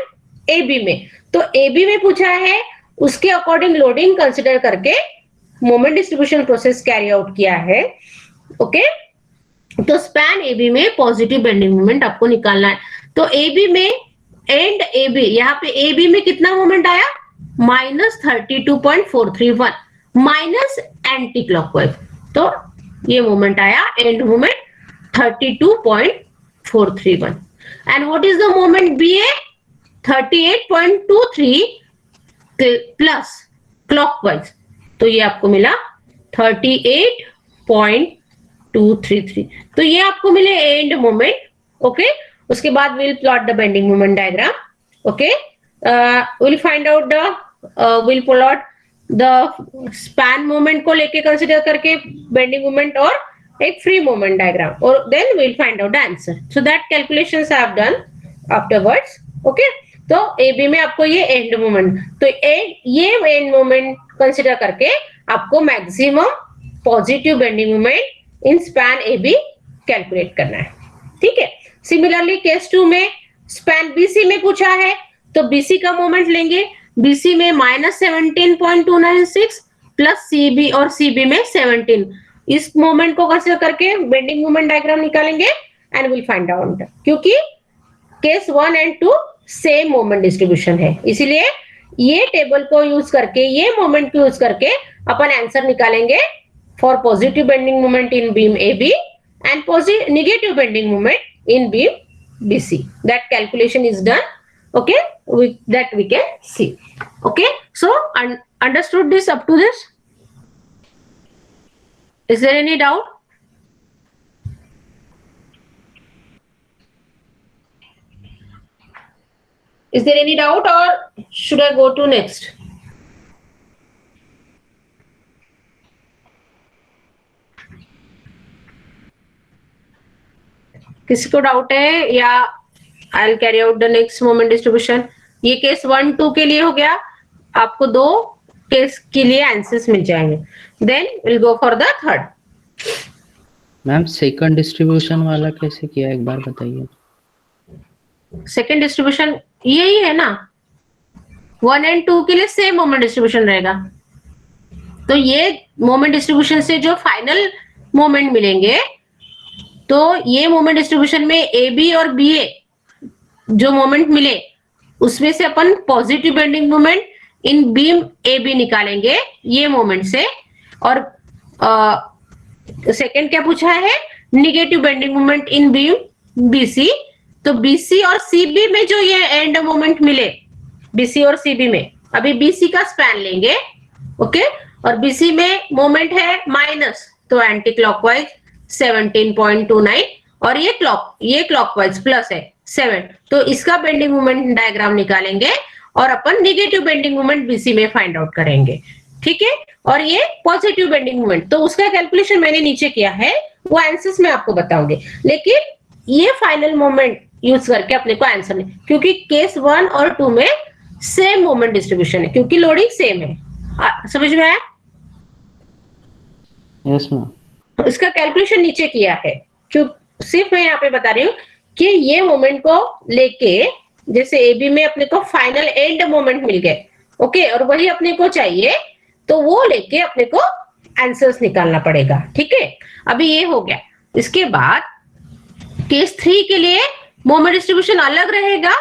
AB में, तो AB में पूछा है, उसके अकॉर्डिंग लोडिंग कंसीडर करके moment distribution process carry out किया है. ओके, तो स्पैन AB में पॉजिटिव बेंडिंग मोमेंट आपको निकालना है. तो AB में एंड AB, यहाँ पे AB में कितना मोमेंट आया? -32.431 माइनस एंटी क्लॉकवाइज. तो ये मोमेंट आया end moment 32.431. And what is the moment BA? 38.23 plus clockwise. तो ये आपको मिला 38.233. तो ये आपको मिले एंड मोमेंट. ओके, उसके बाद will plot the bending moment diagram. Okay, will find out the will plot the span moment को लेके कंसीडर करके बेंडिंग मोमेंट और एक फ्री मोमेंट डायग्राम, और then will find out the answer. So that calculations I have done afterwards. Okay, तो AB में आपको ये एंड मोमेंट, तो ये एंड मोमेंट कंसीडर करके आपको मैक्सिमम पॉजिटिव बेंडिंग मोमेंट इन स्पैन AB कैलकुलेट करना है. ठीक है, सिमिलरली केस 2 में स्पैन BC में पूछा है, तो BC का मोमेंट लेंगे. BC में -17.296 प्लस CB और CB में 17. इस मोमेंट को कंसीडर करके बेंडिंग मोमेंट डायग्राम निकालेंगे एंड विल फाइंड आउट. क्योंकि case 1 and 2 same moment distribution है, इसीलिए ये टेबल को यूज करके, ये मोमेंट को यूज करके अपन आंसर निकालेंगे for positive bending moment in beam AB and negative bending moment in beam BC. That calculation is done. Okay, that we can see. Okay, so understood this up to this? Is there any doubt? Is there any doubt or should I go to next? किसी को doubt है या I will carry out the next moment distribution. ये case 1, 2 के लिए हो गया. आपको 2 केस के लिए आंसर्स मिल जाएंगे. Then will go for the third. Ma'am second distribution वाला कैसे किया एक बार बताइए। सेकंड डिस्ट्रीब्यूशन यही है ना, 1 एंड 2 के लिए सेम मोमेंट डिस्ट्रीब्यूशन रहेगा। तो ये मोमेंट डिस्ट्रीब्यूशन से जो फाइनल मोमेंट मिलेंगे, तो ये मोमेंट डिस्ट्रीब्यूशन में ए बी और बी ए जो मोमेंट मिले उसमें से अपन positive bending moment in beam A B निकालेंगे ये मोमेंट से। और सेकंड क्या पूछा है, negative bending moment in beam BC. तो बीसी और सीबी में जो ये एंड मोमेंट मिले, बीसी और सीबी में, अभी बीसी का स्पैन लेंगे, ओके, और बीसी में मोमेंट है माइनस, तो एंटी क्लॉकवाइज 17.29, और ये क्लॉकवाइज प्लस है 7। तो इसका बेंडिंग मोमेंट डायग्राम निकालेंगे और अपन निगेटिव बेंडिंग मोमेंट बीसी में फाइंड आउट करेंगे, ठीक है। और ये पॉजिटिव बेंडिंग मोमेंट, तो उसका कैलकुलेशन मैंने नीचे किया है, वो आंसर्स में आपको बताऊंगी। लेकिन ये फाइनल मोमेंट यूज करके अपने को आंसर नहीं, क्योंकि केस 1 और 2 में सेम मोमेंट डिस्ट्रीब्यूशन है, क्योंकि लोडिंग सेम है। समझ में आया? Yes ma'am. इसका कैलकुलेशन नीचे किया है, क्यों सिर्फ मैं यहाँ पे बता रही हूँ कि ये मोमेंट को लेके, जैसे ए बी में अपने को फाइनल एंड मोमेंट मिल गए, ओके, और वही अपने को चाहिए, तो वो लेके अपने को आंसर्स निकालना पड़ेगा, ठीक है। अभी ये हो गया। इसके बाद केस 3 के लिए मोमेंट डिस्ट्रीब्यूशन अलग रहेगा,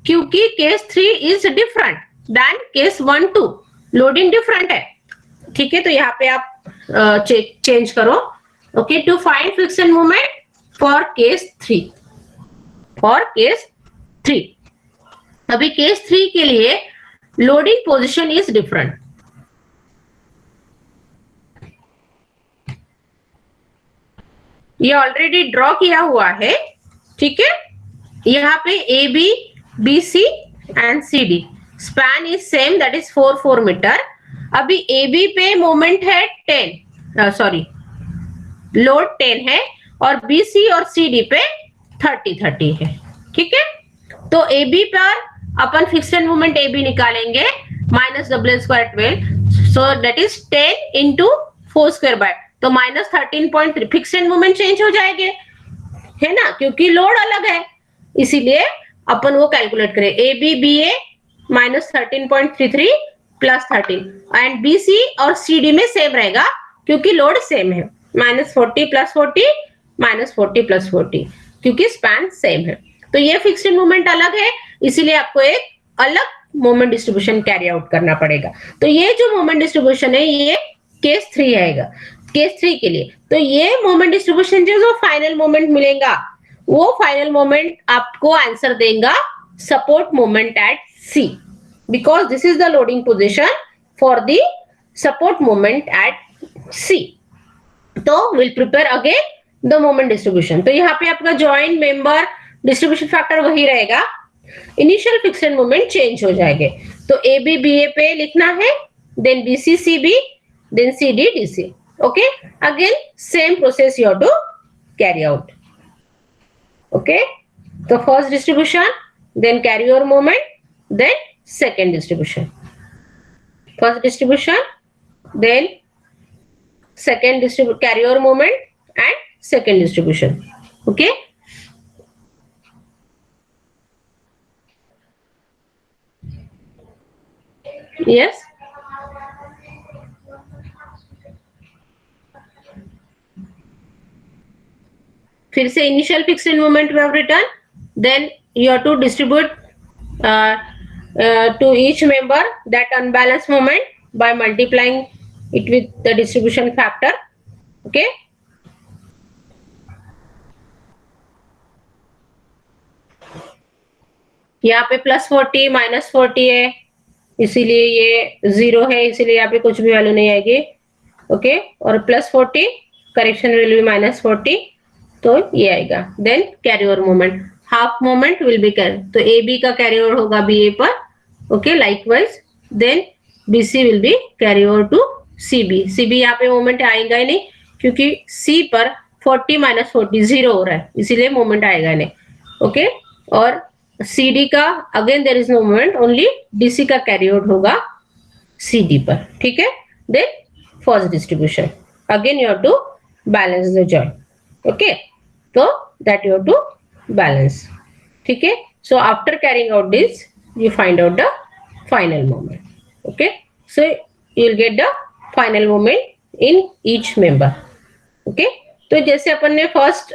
क्योंकि case 3 is different then case 1 2, loading different है, ठीक है। तो यहाँ पे आप चेंज करो, okay, to find friction moment for case 3, for case 3। अभी केस 3 के लिए लोडिंग पोजीशन इज डिफरेंट। ये ऑलरेडी ड्रॉ किया हुआ है, ठीक है। यहाँ पे A B B C and C D, span is same, that is 4 metre. अभी ए बी पे मोमेंट है 10, सॉरी लोड 10 है, और बी सी और सी डी पे 30 है, ठीक है। तो ए बी पर अपन फिक्स्ड मोमेंट ए बी निकालेंगे, minus double square 12, so that is 10 into 4 square bye, तो माइनस 13.3, फिक्स्ड मोमेंट चेंज हो जाएंगे, है ना, क्योंकि लोड अलग है, इसीलिए अपन वो कैलकुलेट करें। A B B A minus 13.33 plus 13, and B C और सी डी में सेम रहेगा, क्योंकि लोड सेम है, माइनस 40 प्लस 40 माइनस 40 प्लस 40, क्योंकि स्पैन सेम है। तो ये फिक्स्ड मोमेंट अलग है, इसीलिए आपको एक अलग मोमेंट डिस्ट्रीब्यूशन कैरी आउट करना पड़ेगा। तो ये जो मोमेंट डिस्ट्रीब्यूशन है, ये केस 3 आएगा, केस 3 के लिए। तो ये मोमेंट डिस्ट्रीब्यूशन जो फाइनल मोमेंट मिलेगा, वो फाइनल मोमेंट आपको आंसर देगा support moment at C, because this is the loading position for the support moment at C. तो will prepare again the moment distribution. तो यहाँ पे आपका जॉइंट मेंबर डिस्ट्रीब्यूशन फैक्टर वही रहेगा, इनिशियल फिक्स्ड मोमेंट चेंज हो जाएंगे। तो ए बी बी ए पे लिखना है, then B C C B, then C D D C, okay, again same process you have to carry out, okay. So first distribution, then carry over moment, then second distribution, first distribution, then second carry over moment and second distribution, okay. Yes, फिर से initial fixed moment we have return, then you have to distribute to each member that unbalance moment by multiplying it with the distribution factor, okay. यहाँ पे plus 40 minus 40 है, इसीलिए ये 0 है, इसीलिए यहाँ पे कुछ भी वैल्यू नहीं आएगी, ओके। और plus 40 correction will be minus 40, तो ये आएगा। Then carry over moment, half moment will be carry, तो ए बी का कैरी ओवर होगा बी ए पर, okay, likewise. Then B C will be carry over to C B, C B यहाँ पे moment आएगा ही नहीं, क्योंकि सी पर 40 माइनस 40 0 हो रहा है, इसीलिए मोमेंट आएगा नहीं, ओके। और सी डी का again there is no moment, only D C का कैरी ओवर होगा सी डी पर, ठीक है। Then first distribution, again you have to balance the joint, okay, तो that you have to balance. ठीक है, so after carrying out this you find out the final moment. Okay, so you'll get the final moment in each member. Okay, तो जैसे अपन ने first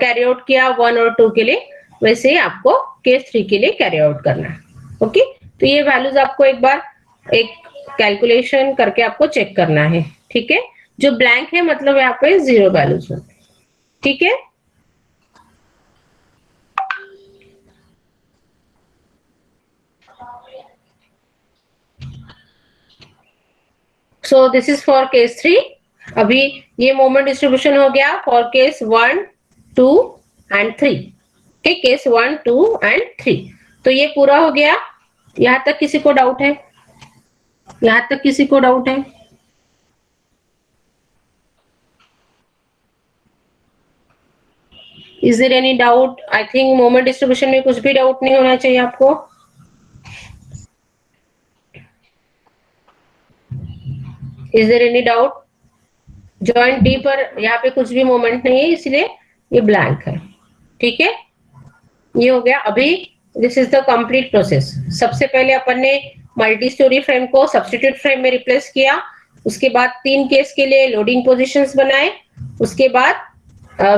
carry out किया 1 और 2 के लिए, वैसे ही आपको केस 3 के लिए कैरी आउट करना है. ओके, तो ये वैल्यूज आपको एक बार एक कैलकुलेशन करके आपको चेक करना है. ठीक है, जो ब्लैंक है मतलब यहाँ पे 0 वैल्यूज है. ठीक है, सो दिस इज फॉर केस 3. अभी ये मोमेंट डिस्ट्रीब्यूशन हो गया for case 1, 2 and 3. Okay, case 1, 2 and 3. तो ये पूरा हो गया. यहां तक किसी को डाउट है? यहां तक किसी को डाउट है? Is there any doubt? I think moment distribution में कुछ भी डाउट नहीं होना चाहिए आपको. Is there any doubt? Joint D पर यहाँ पे कुछ भी मोमेंट नहीं है, इसलिए ये ब्लैंक है. ठीक है, ये हो गया. अभी this is the complete process. सबसे पहले अपन ने मल्टी स्टोरी फ्रेम को सब्स्टिट्यूट फ्रेम में रिप्लेस किया. उसके बाद 3 केस के लिए लोडिंग पोजीशंस बनाए. उसके बाद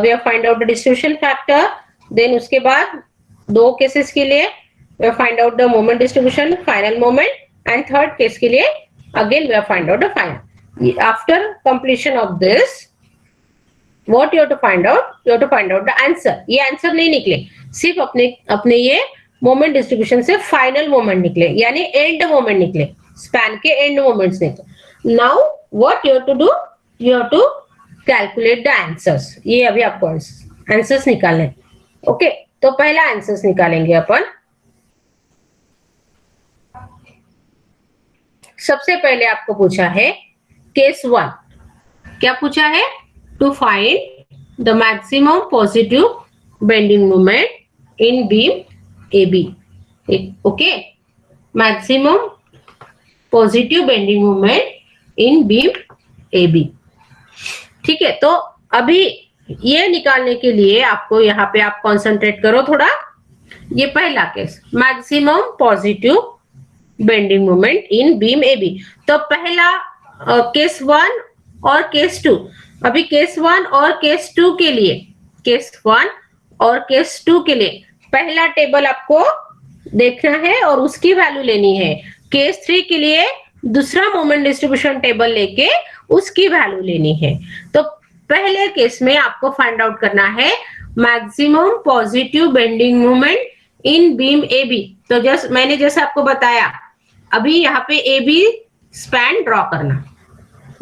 we have find out the distribution factor. Then उसके बाद 2 केसेस के लिए we have find out the moment distribution, final moment. And third case के लिए again we have find out the final. After completion of this, what you have to find out? You have to find out the answer. ये answer नहीं निकले, सिर्फ अपने ये moment distribution से final moment निकले, यानी एंड मोमेंट निकले, स्पैन के एंड मोमेंट्स निकले. Now what you have to do? You have to calculate the answers. ये अभी आपको आंसर्स निकालने. ओके, तो पहला आंसर्स निकालेंगे अपन. सबसे पहले आपको पूछा है केस 1. क्या पूछा है? To find the maximum positive bending moment in beam AB. Okay, maximum positive bending moment in beam AB. ठीक है, तो अभी ये निकालने के लिए आपको यहाँ पे आप कंसंट्रेट करो थोड़ा. ये पहला case, maximum positive bending moment in beam AB. तो पहला केस 1 और केस 2. अभी केस 1 और केस 2 के लिए, केस 1 और केस 2 के लिए पहला टेबल आपको देखना है और उसकी वैल्यू लेनी है. केस 3 के लिए दूसरा मोमेंट डिस्ट्रीब्यूशन टेबल लेके उसकी वैल्यू लेनी है. तो पहले केस में आपको फाइंड आउट करना है maximum positive bending moment in beam AB. तो मैंने जैसे आपको बताया, अभी यहाँ पे AB स्पैन ड्रॉ करना.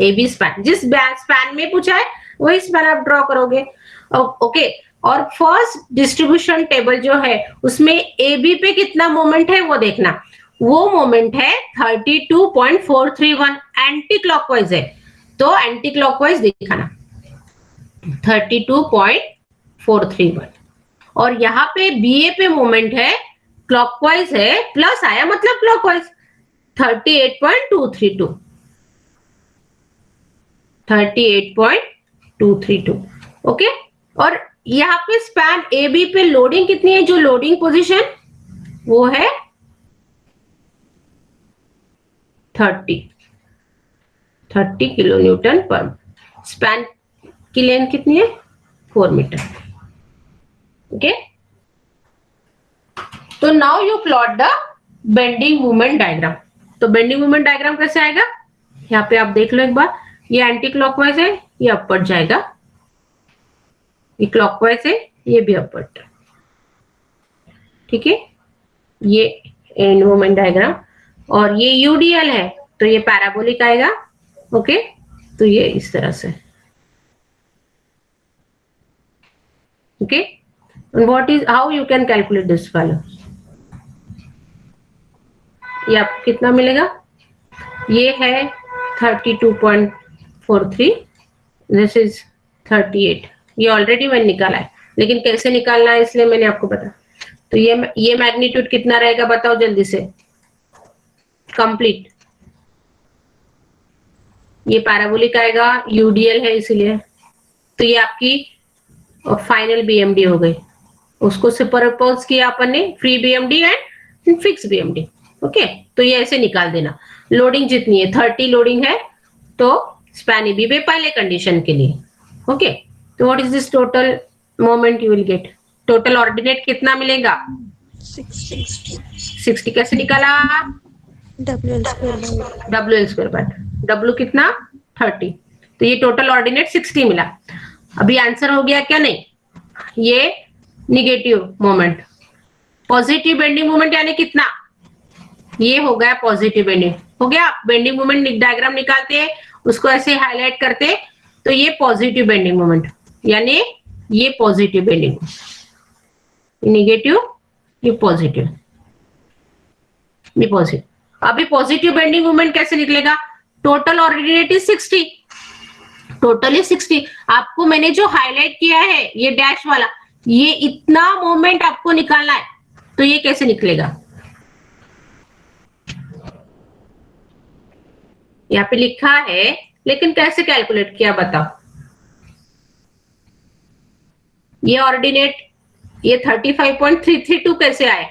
AB स्पैन, जिस स्पैन में पूछा है वही स्पैन आप ड्रॉ करोगे. ओके, और फर्स्ट डिस्ट्रीब्यूशन टेबल जो है उसमें AB पे कितना मोमेंट है वो देखना. वो मोमेंट है 32.431. एंटी क्लॉकवाइज है, तो एंटी क्लॉकवाइज दिखाना 32.431. और यहाँ पे BA पे मोमेंट है, क्लॉकवाइज है, प्लस आया मतलब क्लॉकवाइज 38.232. 38.232. ओके, और यहाँ पे स्पैन AB पे लोडिंग कितनी है? जो लोडिंग पोजीशन वो है 30 किलो न्यूटन पर. स्पैन की लेंथ कितनी है? 4 मीटर. ओके, तो now you plot the bending moment diagram. तो बेंडिंग मोमेंट डायग्राम कैसे आएगा? यहाँ पे आप देख लो एक बार. ये एंटी क्लॉकवाइज है, ये अपवर्ड जाएगा. ये क्लॉकवाइज है, ये भी अपवर्ड. ठीक है, ये एंड मोमेंट डायग्राम. और ये UDL है, तो ये पैराबोलिक आएगा. ओके, तो ये इस तरह से. Okay, what is, how you can calculate this value? ये आपको कितना मिलेगा? ये है 32.43. This is 38. ये ऑलरेडी मैंने निकाला है, लेकिन कैसे निकालना है इसलिए मैंने आपको बताया. तो ये मैग्नीट्यूड कितना रहेगा बताओ जल्दी से. कंप्लीट. ये पैराबोलिक आएगा, UDL है इसीलिए. तो ये आपकी और फाइनल बीएमडी हो गई, उसको सुपरपोज किया अपन ने, free BMD and fix BMD. Okay, तो ये ऐसे निकाल देना। लोडिंग जितनी है 30 लोडिंग है तो स्पैन बी पे पहले कंडीशन के लिए। ओके, तो what is this total moment you will gate? Total ordinate कितना मिलेगा? 60 कैसे निकाला? WL² बाय W कितना? 30। तो ये टोटल ऑर्डिनेट 60 मिला। अभी आंसर हो गया क्या? नहीं, ये negative moment. Positive bending moment यानी कितना? ये हो गया पॉजिटिव बेंडिंग। हो गया, बेंडिंग मोमेंट डायग्राम निकालते हैं, उसको ऐसे हाईलाइट करते, तो ये पॉजिटिव बेंडिंग मोमेंट, यानी ये पॉजिटिव बेंडिंग, निगेटिव, ये पॉजिटिव, ये पॉजिटिव। अभी पॉजिटिव बेंडिंग मोमेंट कैसे निकलेगा? Total ordinate is 60, totally 60। आपको मैंने जो हाईलाइट किया है ये डैश वाला, ये इतना मोमेंट आपको निकालना है, तो ये कैसे निकलेगा? यहाँ पे लिखा है, लेकिन कैसे कैलकुलेट किया बताओ? ये ऑर्डिनेट, ये 35.332 कैसे आए?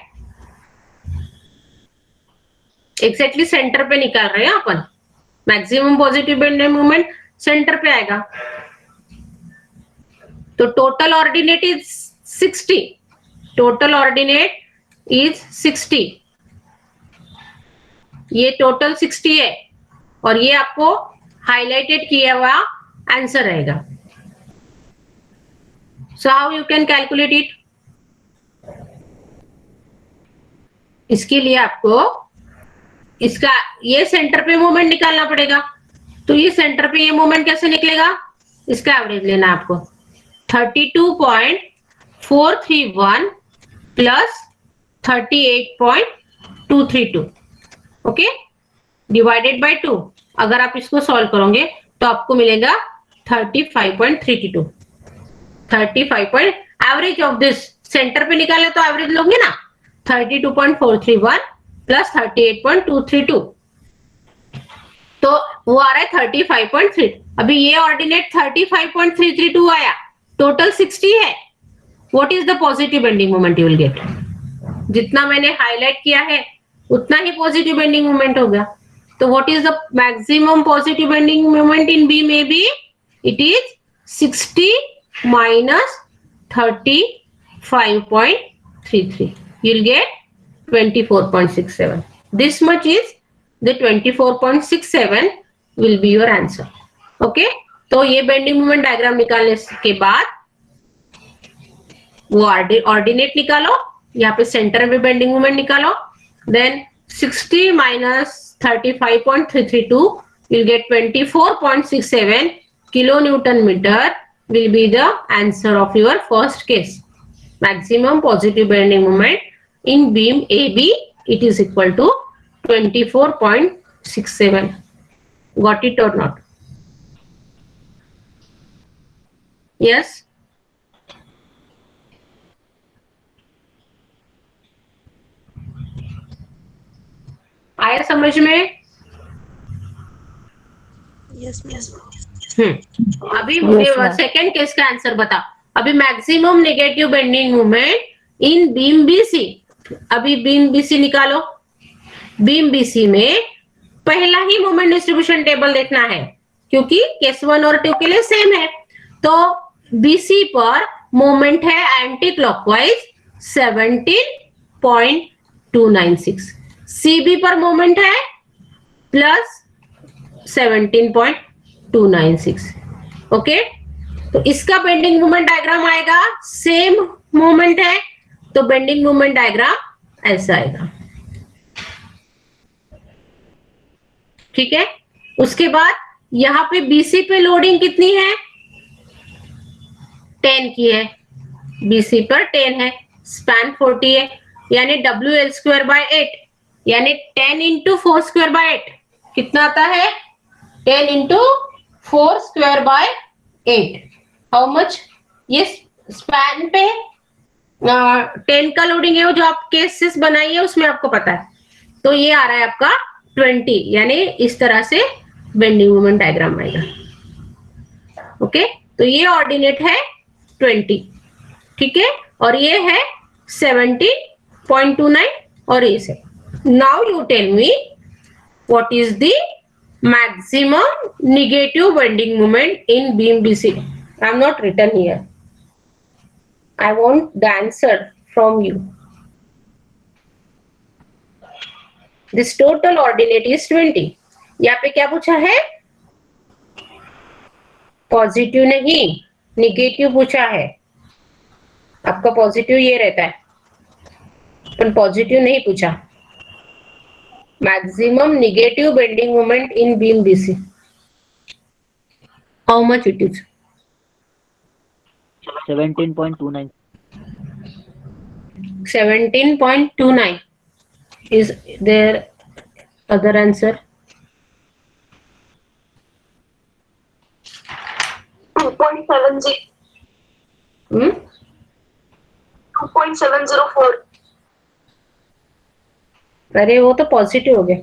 एग्जैक्टली सेंटर पे निकाल रहे हैं अपन। Maximum positive bending moment centre पे आएगा, तो total ordinate is 60, total ordinate is 60, ये टोटल 60 है, और ये आपको हाईलाइटेड किया हुआ आंसर रहेगा। So how you can calculate it? इसके लिए आपको इसका ये सेंटर पे मोमेंट निकालना पड़ेगा। तो ये सेंटर पे ये मोमेंट कैसे निकलेगा? इसका एवरेज लेना आपको, 32.431 प्लस 38.232, ओके, डिवाइडेड बाय 2। अगर आप इसको सॉल्व करोगे तो आपको मिलेगा 35.32। 35 एवरेज ऑफ दिस, सेंटर पे निकाले तो एवरेज लोगे ना, 32.431 प्लस 38.232, तो वो आ रहा है 35.3। अभी ये ऑर्डिनेट 35.332 आया, टोटल 60 है। What is the positive bending moment you will gate? जितना मैंने हाईलाइट किया है उतना ही पॉजिटिव बेंडिंग मोमेंट होगा। तो what is the maximum positive bending moment in B में B? It is 60 minus 35.33. You'll get 24.67. This much is the 24.67 will be your answer. Okay? तो ये बेंडिंग मोमेंट डायग्राम निकालने के बाद वो ऑर्डिनेट निकालो, यहाँ पे सेंटर में बेंडिंग मोमेंट निकालो, then 60 minus 35.332 you'll get 24.67 kilonewton meter will be the answer of your first case. Maximum positive bending moment in beam AB, it is equal to 24.67. Got it or not? Yes? आया समझ में? Yes ma'am. अभी second case का answer बता। अभी maximum negative bending movement in beam BC. अभी beam BC निकालो। Beam BC में पहला ही मोमेंट डिस्ट्रीब्यूशन टेबल देखना है, क्योंकि केस 1 और 2 के लिए सेम है। तो बीसी पर मोमेंट है एंटी क्लॉकवाइज 17.296, सीबी पर मोमेंट है प्लस 17.296। ओके, तो इसका बेंडिंग मोमेंट डायग्राम आएगा, सेम मोमेंट है तो बेंडिंग मोमेंट डायग्राम ऐसा आएगा। ठीक है, उसके बाद यहाँ पे बीसी पे लोडिंग कितनी है? 10 की है, बीसी पर 10 है, स्पैन 40 है, यानी WL²/8, यानी 10 इंटू 4²/8 कितना आता है? 10 इंटू 4²/8 हाउ मच? ये स्पैन पे 10 का लोडिंग है, वो जो आप केसेस बनाई है उसमें आपको पता है। तो ये आ रहा है आपका 20, यानी इस तरह से बेंडिंग मोमेंट डायग्राम आएगा। ओके, तो ये ऑर्डिनेट है 20, ठीक है, और ये है 17.29 और ये से. Now you tell me what is the maximum negative bending moment in beam BC. I am not written here. I want the answer from you. This total ordinate is 20. यहाँ पे क्या पूछा है? पॉजिटिव नहीं, निगेटिव पूछा है. आपका positive ये रहता है, पर पॉजिटिव नहीं पूछा. Maximum negative bending moment in beam BC. How much it is? 17.29. 17.29. Is there other answer? 2.70. 2.704. अरे वो तो पॉजिटिव हो गया.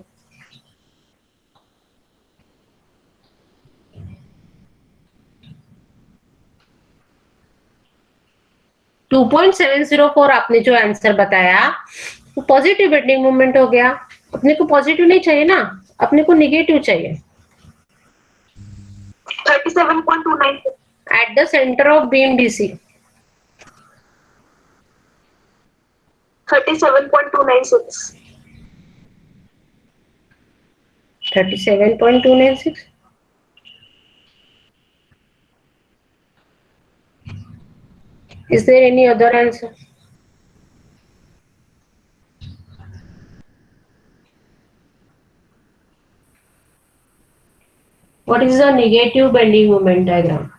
टू 2.704 आपने जो आंसर बताया वो पॉजिटिव बेंडिंग मोमेंट हो गया. अपने को पॉजिटिव नहीं चाहिए ना, अपने को निगेटिव चाहिए. 37.29. Eight the centre of beam BC. 37.296. 37.296. Is there any other answer? What is the negative bending moment diagram?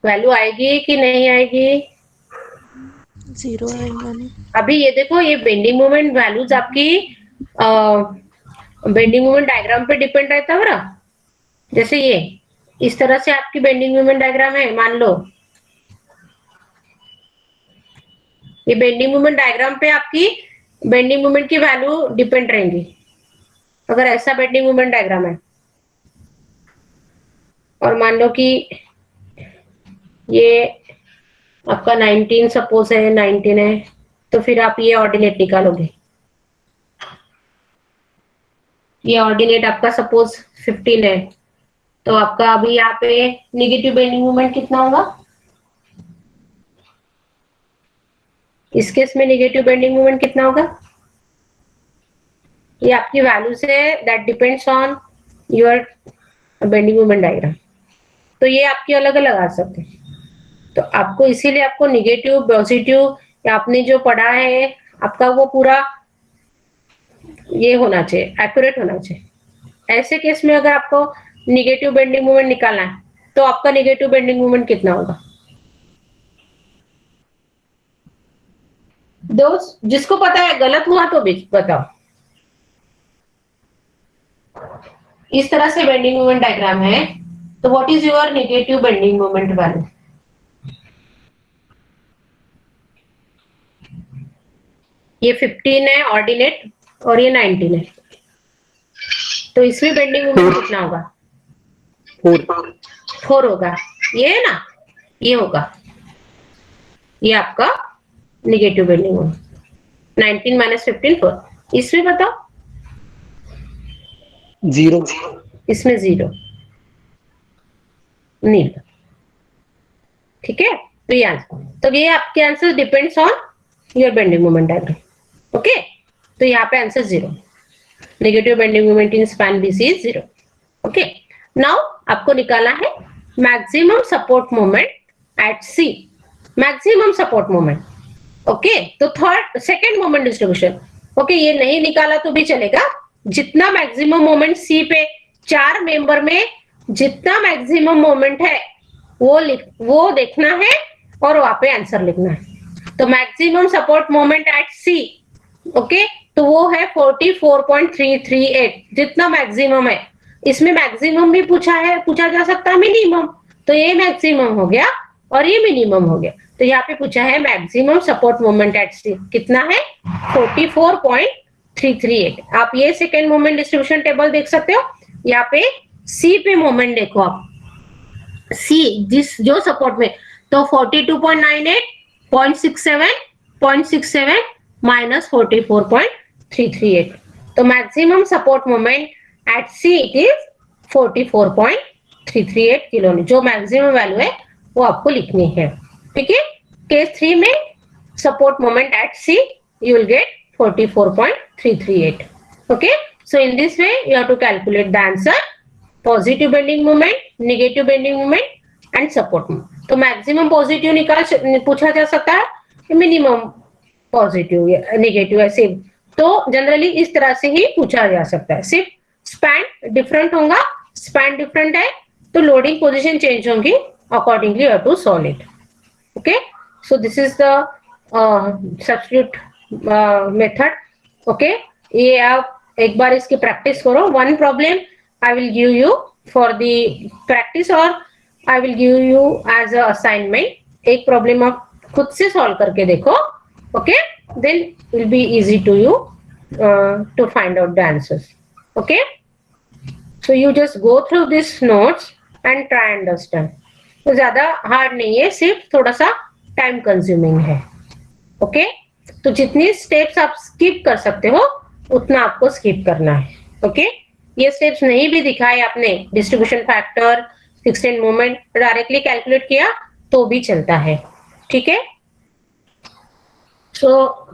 Value आएगी कि नहीं आएगी? 0 आएगा नहीं. अभी ये देखो, ये बेंडिंग मोमेंट वैल्यूज आपकी बेंडिंग मोमेंट डायग्राम पे डिपेंड रहता है ना. जैसे ये इस तरह से आपकी बेंडिंग मोमेंट डायग्राम है, मान लो ये बेंडिंग मोमेंट डायग्राम पे आपकी बेंडिंग मोमेंट की वैल्यू डिपेंड रहेंगी. अगर ऐसा बेंडिंग मोमेंट डायग्राम है और मान लो कि ये आपका 19 सपोज है, 19 है, तो फिर आप ये ऑर्डिनेट निकालोगे. ये ऑर्डिनेट आपका सपोज 15 है, तो आपका अभी यहाँ पे नेगेटिव बेंडिंग मोमेंट कितना होगा? इस केस में नेगेटिव बेंडिंग मोमेंट कितना होगा? ये आपकी value say that depends on your bending moment diagram. तो ये आपकी अलग अलग आ सकते हैं. तो आपको इसीलिए आपको निगेटिव पॉजिटिव या आपने जो पढ़ा है आपका वो पूरा ये होना चाहिए, एक्यूरेट होना चाहिए. ऐसे केस में अगर आपको निगेटिव बेंडिंग मोमेंट निकालना है तो आपका निगेटिव बेंडिंग मोमेंट कितना होगा? दोस्त जिसको पता है, गलत हुआ तो भी बताओ. इस तरह से बेंडिंग मोमेंट डायग्राम है, तो what is your negative bending moment value? ये 15 है ऑर्डिनेट और ये 19 है, तो इसमें बेंडिंग मोमेंट कितना होगा? 4 होगा. ये है ना, ये होगा, ये आपका नेगेटिव बेंडिंग मोमेंट. 19 माइनस 15 4. इसमें बताओ. 0. इसमें 0 नहीं. ठीक है, तो ये आंसर. तो ये आपके answer depends on your bending moment diagram. Okay, तो यहाँ पे answer 0. Negative bending moment in span BC is 0. Okay, now आपको निकालना है maximum support moment at C. Maximum support moment. Okay, तो सेकंड मोमेंट डिस्ट्रीब्यूशन. ओके, ये नहीं निकाला तो भी चलेगा. जितना मैक्सिमम मोमेंट C पे 4 मेंबर में जितना मैक्सिमम मोमेंट है वो देखना है और वहां पे आंसर लिखना है. तो maximum support moment at C, okay, तो वो है 44.338 जितना मैक्सिमम है. इसमें मैक्सिमम भी पूछा जा सकता है मिनिमम. तो ये मैक्सिमम हो गया और ये मिनिमम हो गया. तो यहाँ पे पूछा है maximum support moment at C कितना है? 338। आप ये सेकेंड मोमेंट डिस्ट्रीब्यूशन टेबल देख सकते हो। यहाँ पे सी पे मोमेंट देखो आप, सी जिस जो सपोर्ट में, तो 42.98, 0.67, 0.67 माइनस 44.338, तो maximum support moment at see it is 44.338 kilo Newton. जो मैक्सिमम वैल्यू है वो आपको लिखनी है, ठीक है। केस 3 में support moment at C you will get 44.338. Okay, so in this way you have to calculate the answer: positive bending moment, negative bending moment and support moment. तो मैक्सिमम पॉजिटिव पूछा जा सकता है, मिनिमम पॉजिटिव या negative, ऐसे तो generally इस तरह से ही पूछा जा सकता है। सिर्फ स्पैन डिफरेंट होगा, स्पैन डिफरेंट है तो लोडिंग पोजीशन चेंज होंगी, accordingly you have to solve it. Okay, so this is the substitute method. Okay, ये आप एक बार इसकी प्रैक्टिस करो। One problem I will give you for the practice और I will give you as a assignment. एक problem आप खुद से सॉल्व करके देखो। Okay, then will be easy to you to find out the answers. Okay, so you just go through this notes and try understand. तो ज्यादा hard नहीं है, सिर्फ थोड़ा सा टाइम कंज्यूमिंग है। ओके, तो जितनी स्टेप्स आप स्किप कर सकते हो उतना आपको स्किप करना है। ओके, ये स्टेप्स नहीं भी दिखाए आपने, distribution factor, fixed end moment directly calculate किया तो भी चलता है, ठीक है। So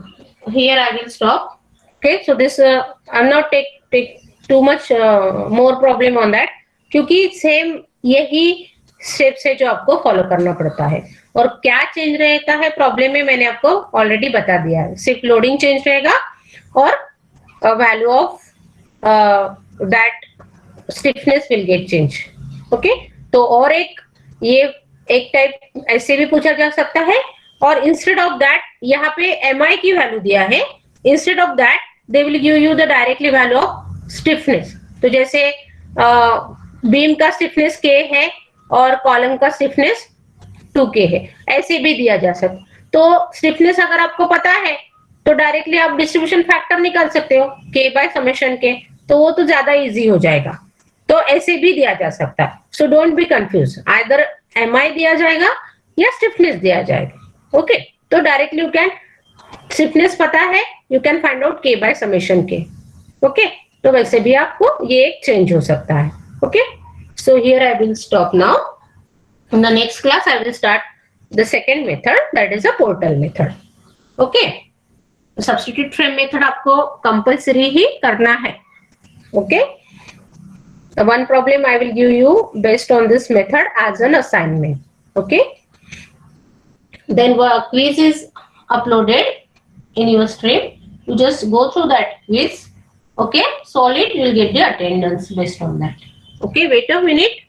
here I will stop. Okay, so this I am not take too much more problem on that, क्योंकि सेम यही स्टेप्स है जो आपको फॉलो करना पड़ता है। और क्या चेंज रहता है प्रॉब्लम में मैंने आपको ऑलरेडी बता दिया है, सिर्फ लोडिंग चेंज रहेगा और value of that stiffness will get change. Okay, तो और एक ये एक टाइप ऐसे भी पूछा जा सकता है, और इंस्टेड ऑफ दैट यहाँ पे एमआई की वैल्यू दिया है, instead of that they will give you the directly value of stiffness. तो जैसे बीम का स्टिफनेस के है और कॉलम का स्टिफनेस 2K है, ऐसे भी दिया जा सकता। तो स्टिफनेस अगर आपको पता है तो डायरेक्टली आप डिस्ट्रीब्यूशन फैक्टर निकाल सकते हो K बाय समेशन के, तो वो तो ज्यादा इजी हो जाएगा। तो ऐसे भी दिया जा सकता है। So don't be confuse, either MI दिया जाएगा या स्टिफनेस दिया जाएगा। ओके, तो डायरेक्टली यू कैन, स्टिफनेस पता है, you can find out K by summation के। ओके, तो वैसे भी आपको ये एक चेंज हो सकता है। Okay, so here I will stop now. In the next class, I will start the second method, that is a portal method. Okay, substitute frame method आपको compulsory ही करना है। Okay, the one problem I will give you based on this method as an assignment. Okay, then quiz is uploaded in your stream. You just go through that quiz. Okay, solve it, you will get the attendance based on that. Okay, wait a minute.